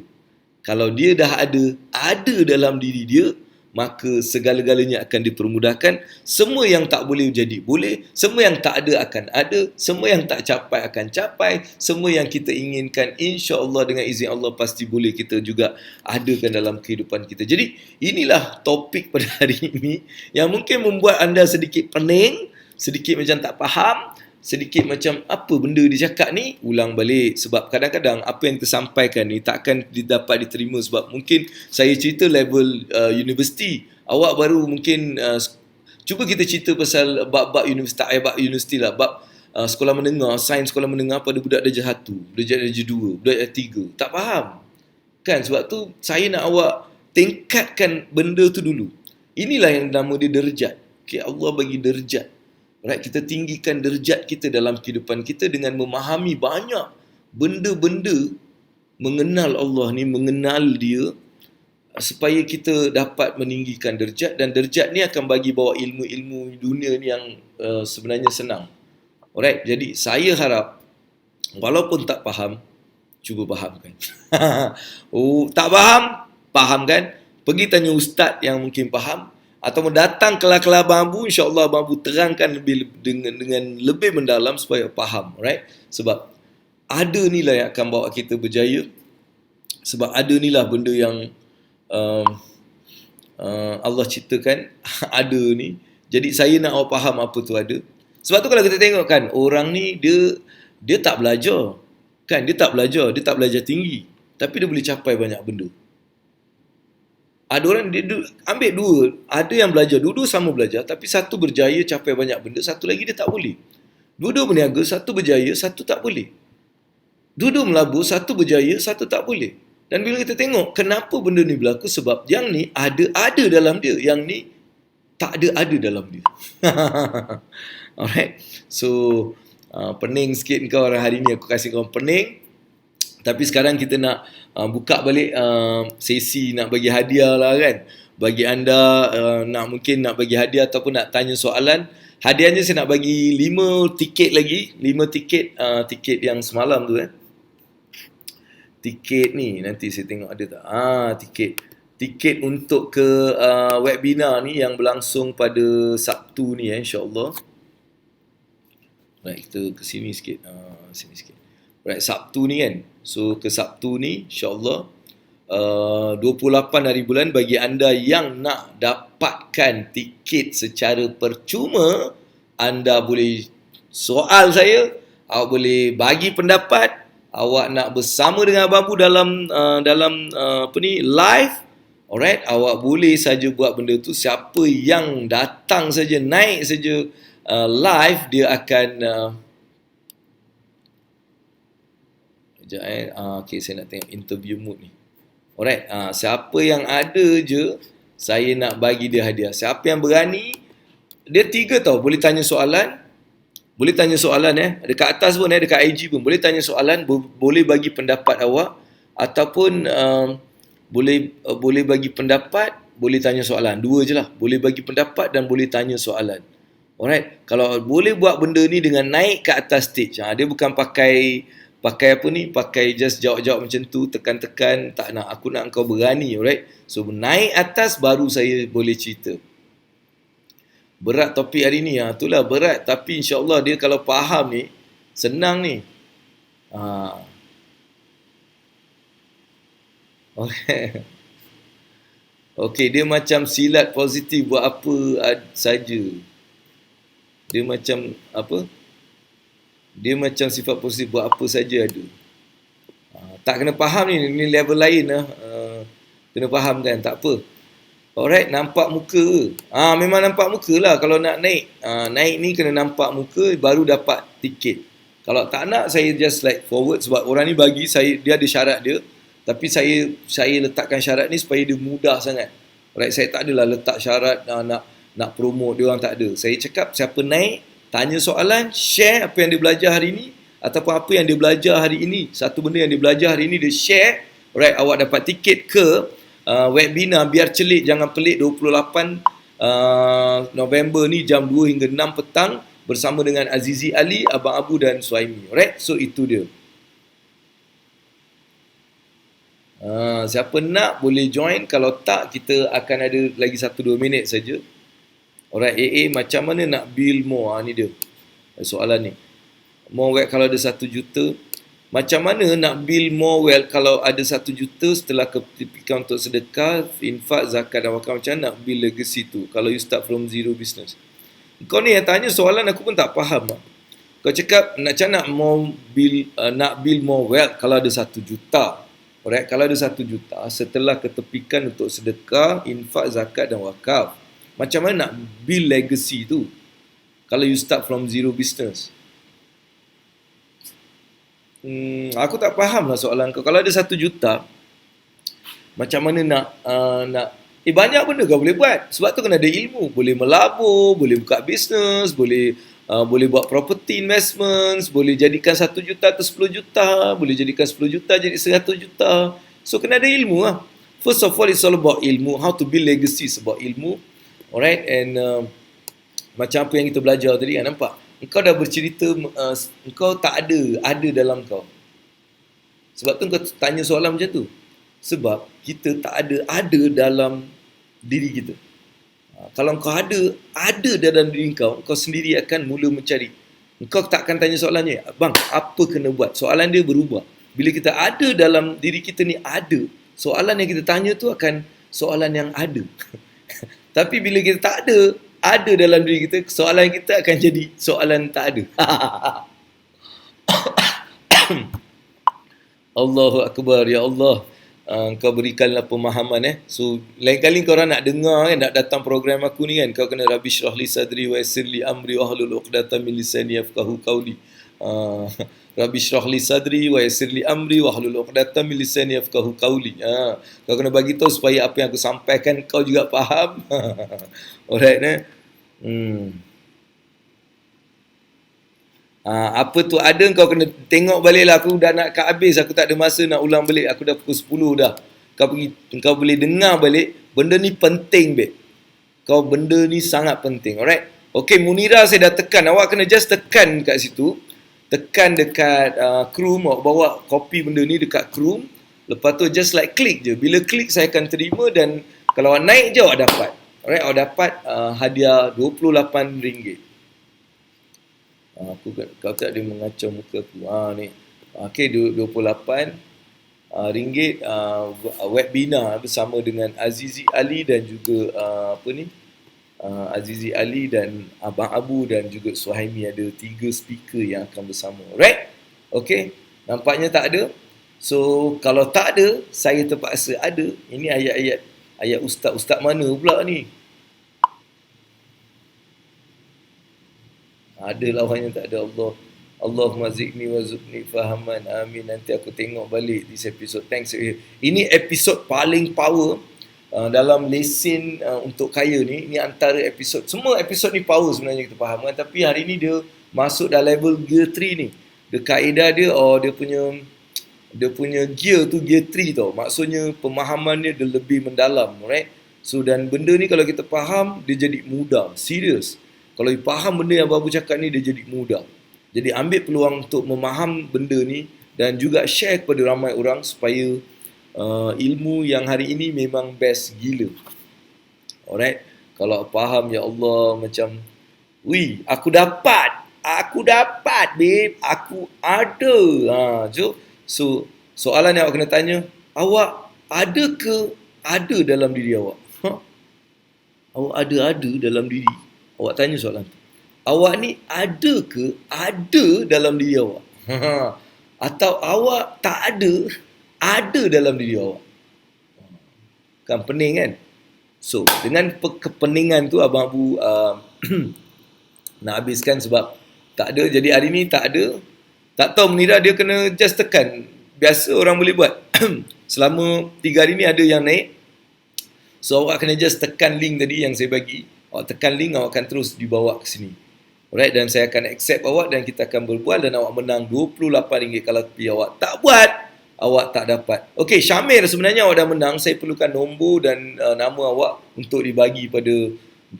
Kalau dia dah ada dalam diri dia, maka segala-galanya akan dipermudahkan. Semua yang tak boleh jadi boleh, semua yang tak ada akan ada, semua yang tak capai akan capai, semua yang kita inginkan insya-Allah dengan izin Allah pasti boleh kita juga adakan dalam kehidupan kita. Jadi inilah topik pada hari ini yang mungkin membuat anda sedikit pening, sedikit macam tak faham, sedikit macam apa benda dia cakap ni, ulang balik. Sebab kadang-kadang apa yang tersampaikan ni takkan dapat diterima sebab mungkin saya cerita level universiti, awak baru mungkin cuba kita cerita pasal bab-bab universiti lah, bab sekolah menengah, sains sekolah menengah pada budak darjah 1, budak darjah 2, budak darjah 3, tak faham kan. Sebab tu saya nak awak tingkatkan benda tu dulu. Inilah yang nama dia derajat. Okay, Allah bagi derajat. Right, kita tinggikan derajat kita dalam kehidupan kita dengan memahami banyak benda-benda, mengenal Allah ni, mengenal dia, supaya kita dapat meninggikan derajat. Dan derajat ni akan bagi bawa ilmu-ilmu dunia ni yang sebenarnya senang. Alright, jadi saya harap Walaupun tak faham, cuba fahamkan. Oh, tak faham, fahamkan. Pergi tanya ustaz yang mungkin faham, atau datang kelas-kelas Abang Abu, insya-Allah Abang Abu terangkan dengan lebih mendalam supaya faham, right? Sebab ada inilah yang akan bawa kita berjaya. Sebab ada inilah benda yang Allah ciptakan ada ni. Jadi saya nak awak faham apa tu ada. Sebab tu kalau kita tengok kan, orang ni dia tak belajar. Kan, dia tak belajar tinggi. Tapi dia boleh capai banyak benda. Ada orang dia ambil dua, ada yang belajar, dua-dua sama belajar, tapi satu berjaya capai banyak benda, satu lagi dia tak boleh. Dua-dua berniaga, satu berjaya, satu tak boleh. Dua-dua melabur, satu berjaya, satu tak boleh. Dan bila kita tengok kenapa benda ni berlaku, sebab yang ni ada dalam dia, yang ni tak ada dalam dia. Alright. So pening sikit kau orang hari ni, aku kasih kau pening. Tapi sekarang kita nak buka balik sesi nak bagi hadiah lah kan. Bagi anda mungkin nak bagi hadiah ataupun nak tanya soalan. Hadiahnya saya nak bagi 5 tiket lagi. 5 tiket, tiket yang semalam tu Tiket ni nanti saya tengok ada tak. Tiket untuk ke webinar ni yang berlangsung pada Sabtu ni insya-Allah. Baik, kita ke sini sikit. Sini sikit. Right, Sabtu ni kan. So ke Sabtu ni insya-Allah 28 hari bulan, bagi anda yang nak dapatkan tiket secara percuma, anda boleh soal saya, awak boleh bagi pendapat, awak nak bersama dengan Abang Abu dalam live. Alright, awak boleh saja buat benda tu. Siapa yang datang saja, naik saja live, dia akan okay, saya nak tengok interview mode ni. Alright, siapa yang ada je, saya nak bagi dia hadiah. Siapa yang berani, dia 3 tau, boleh tanya soalan. Boleh tanya soalan dekat atas pun dekat IG pun boleh tanya soalan, boleh bagi pendapat awak, ataupun boleh bagi pendapat, boleh tanya soalan. 2 je lah, boleh bagi pendapat dan boleh tanya soalan. Alright, kalau boleh buat benda ni dengan naik ke atas stage, dia bukan pakai just jawab-jawab macam tu, tekan-tekan, tak nak. Aku nak kau berani, alright? So naik atas baru saya boleh cerita. Berat topik hari ni, itulah berat, tapi insya-Allah dia kalau faham ni senang ni. Okay. Okey, dia macam silat positif, buat apa saja. Dia macam apa? Dia macam sifat positif, buat apa saja ada. Tak kena faham ni level lain lah. Kena faham kan, tak apa. Alright, nampak muka. Memang nampak muka lah kalau nak naik. Naik ni kena nampak muka baru dapat tiket. Kalau tak nak, saya just like forward, sebab orang ni bagi saya, dia ada syarat dia. Tapi saya letakkan syarat ni supaya dia mudah sangat. Alright, saya tak adalah letak syarat nak promote dia orang, tak ada. Saya cakap siapa naik, tanya soalan, share apa yang dia belajar hari ini, ataupun apa yang dia belajar hari ini. Satu benda yang dia belajar hari ini, dia share. Alright, awak dapat tiket ke webinar Biar Celik Jangan Pelik 28 November ni jam 2 hingga 6 petang bersama dengan Azizi Ali, Abang Abu dan Suhaimi. Alright, so itu dia. Siapa nak boleh join. Kalau tak, kita akan ada lagi 1-2 minit saja. Alright, macam mana nak build more? Ni dia soalan ni. More wealth kalau ada 1 juta. Macam mana nak build more wealth kalau ada 1 juta setelah kepikiran untuk sedekah, infak, zakat dan wakaf? Macam mana nak build legacy tu kalau you start from zero business? Kau ni yang tanya soalan aku pun tak faham. Kau cakap macam nak build more wealth kalau ada 1 juta. Alright, kalau ada 1 juta setelah ketepikan untuk sedekah, infak, zakat dan wakaf. Macam mana nak build legacy tu kalau you start from zero business? Aku tak faham lah soalan kau. Kalau ada 1 juta, macam mana nak banyak benda kau boleh buat. Sebab tu kena ada ilmu. Boleh melabur, boleh buka bisnes, boleh buat property investments, boleh jadikan 1 juta ke 10 juta, boleh jadikan 10 juta jadi 100 juta. So kena ada ilmu lah. First of all, it's all about ilmu. How to build legacy is about ilmu. Alright, and macam apa yang kita belajar tadi kan, nampak? engkau dah bercerita, engkau tak ada dalam kau. Sebab tu kau tanya soalan macam tu. Sebab kita tak ada dalam diri kita. Kalau kau ada dalam diri kau, kau sendiri akan mula mencari. Engkau tak akan tanya soalannya, bang, apa kena buat? Soalan dia berubah. Bila kita ada dalam diri kita ni ada, soalan yang kita tanya tu akan soalan yang ada. Tapi bila kita tak ada dalam diri kita, soalan kita akan jadi soalan tak ada. Allahu Akbar, ya Allah. Kau berikanlah pemahaman. So lain kali kau orang nak dengar kan, nak datang program aku ni kan, kau kena Rabbi syrah li sadri wa yassir li amri wa hlul 'uqdatam min lisani yafqahu qawli. Rabbi syrah li sadri wa yassir li amri wa hlul 'uqdatam min lisani yafqahu qawli. Kau kena bagi tahu supaya apa yang aku sampaikan kau juga faham. Alright. Apa tu ada, kau kena tengok balik lah. Aku dah nak habis, aku tak ada masa nak ulang balik. Aku dah pukul 10 dah. Kau boleh dengar balik. Benda ni penting, babe. Benda ni sangat penting. Alright. Okay, Munira saya dah tekan. Awak kena just tekan kat situ. Tekan dekat Chrome. Awak bawa copy benda ni dekat Chrome. Lepas tu just like klik je. Bila klik saya akan terima, dan kalau awak naik je awak dapat. Alright, awak dapat hadiah RM28. Kau tak ada mengacau muka aku. Ni. Okey, RM28 webinar bersama dengan Azizi Ali dan juga Azizi Ali dan Abang Abu dan juga Suhaimi. Ada 3 speaker yang akan bersama. Alright? Okey, nampaknya tak ada. So kalau tak ada, saya terpaksa ada. Ini ayat ustaz mana pula ni? Ada lawannya tak ada. Allahumma zidni wa zidni fahaman. Amin. Nanti aku tengok balik this episode. Thanks. Ini episod paling power dalam lesen untuk kaya ni. Ini antara episod. Semua episod ni power sebenarnya kita faham kan. Tapi hari ni dia masuk dalam level gear 3 ni. Dia kaedah dia, dia punya gear tu gear 3 tau. Maksudnya pemahaman dia lebih mendalam. Right? So dan benda ni kalau kita faham, dia jadi mudah. Serius. Kalau you faham benda yang Babu cakap ni, dia jadi mudah. Jadi ambil peluang untuk memaham benda ni dan juga share kepada ramai orang supaya ilmu yang hari ini memang best gila. Alright? Kalau faham, ya Allah, macam, aku dapat, babe, aku ada. So soalan yang awak kena tanya, awak ada ke ada dalam diri awak? Awak ada dalam diri? Awak tanya soalan tu. Awak ni ada ke ada dalam diri awak? Atau awak tak ada dalam diri awak? Kan pening kan? So, dengan kepeningan tu Abang Abu nak habiskan sebab tak ada. Jadi hari ni tak ada. Tak tahu Munira, dia kena just tekan. Biasa orang boleh buat. Selama 3 hari ni ada yang naik. So, awak kena just tekan link tadi yang saya bagi. Awak tekan link, awak akan terus dibawa ke sini. Alright, dan saya akan accept awak dan kita akan berbual dan awak menang RM28 kalau awak tak buat, awak tak dapat. Okey, Syamir, sebenarnya awak dah menang. Saya perlukan nombor dan nama awak untuk dibagi pada...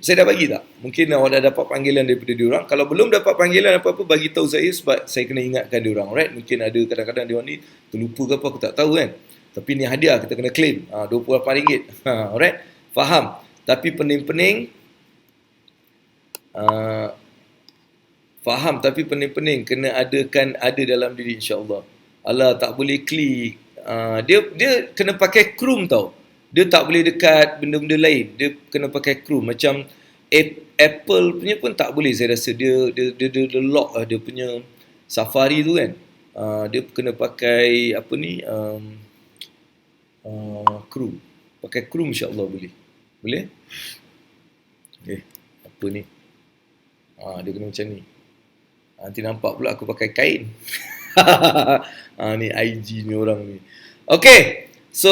Saya dah bagi tak? Mungkin awak dah dapat panggilan daripada diorang. Kalau belum dapat panggilan apa-apa, bagi tahu saya sebab saya kena ingatkan diorang. Alright, mungkin ada kadang-kadang diorang ni terlupa ke apa, aku tak tahu kan. Tapi ni hadiah, kita kena claim. RM28. Alright, faham. Tapi pening-pening, faham, tapi pening-pening kena ada dalam diri, insya-Allah. Allah tak boleh klik. Dia kena pakai Chrome tau. Dia tak boleh dekat benda-benda lain. Dia kena pakai Chrome. Macam Apple punya pun tak boleh, saya rasa. Dia lock lah dia punya Safari tu kan. Dia kena pakai apa ni, Chrome. Pakai Chrome, insya-Allah boleh. Boleh? Okay. Apa ni? Dia kena macam ni. Nanti nampak pula aku pakai kain. Ni IG ni orang ni. Okay. So,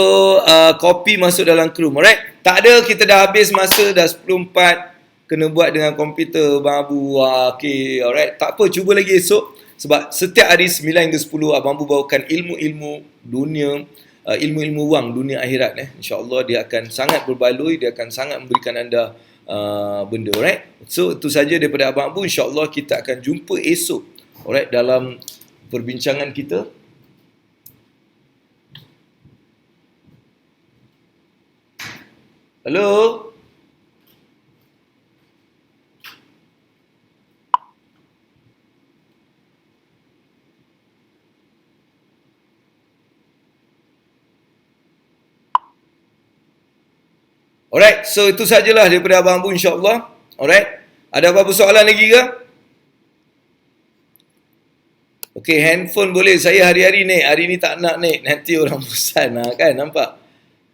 copy masuk dalam Chrome. Alright. Tak ada, kita dah habis masa. Dah 10.4. Kena buat dengan komputer, Abang Abu. Okay. Alright. Tak apa, cuba lagi esok. Sebab setiap hari 9 hingga 10, Abang Abu bawakan ilmu-ilmu dunia, ilmu-ilmu wang dunia akhirat. InsyaAllah dia akan sangat berbaloi. Dia akan sangat memberikan anda benda. Alright. So itu saja daripada Abang Abu. InsyaAllah kita akan jumpa esok. Alright, dalam perbincangan kita. Hello. Alright, so itu sajalah daripada Abang Abu insyaAllah. Alright, ada apa-apa soalan lagi ke? Okey, handphone boleh. Saya hari-hari naik. Hari ni tak nak naik. Nanti orang bosan kan, nampak?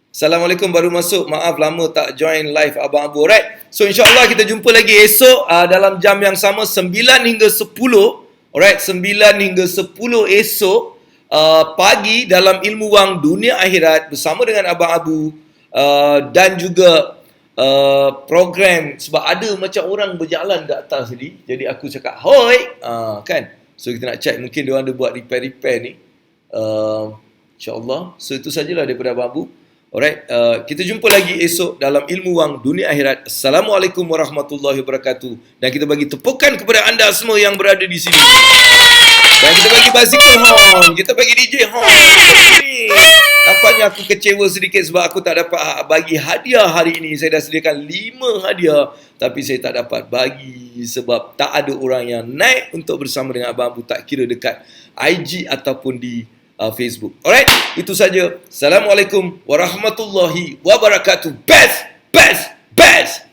Assalamualaikum, baru masuk. Maaf lama tak join live Abang Abu. Alright, so insyaAllah kita jumpa lagi esok dalam jam yang sama 9 hingga 10. Alright, 9 hingga 10 esok pagi dalam Ilmu Wang Dunia Akhirat bersama dengan Abang Abu. Dan juga program, sebab ada macam orang berjalan kat atas tadi, jadi aku cakap hoi, kan, so kita nak check, mungkin dia orang ada buat repair ni, insyaAllah. So itu sajalah daripada Abang Abu. Alright, kita jumpa lagi esok dalam Ilmu Wang Dunia Akhirat. Assalamualaikum warahmatullahi wabarakatuh. Dan kita bagi tepukan kepada anda semua yang berada di sini. Dan kita bagi basikal horn, kita bagi DJ horn. Nampaknya aku kecewa sedikit sebab aku tak dapat bagi hadiah hari ini. Saya dah sediakan 5 hadiah, tapi saya tak dapat bagi sebab tak ada orang yang naik untuk bersama dengan Abang Abu, tak kira dekat IG ataupun di Facebook. Alright, itu saja. Assalamualaikum warahmatullahi wabarakatuh. Best, best, best.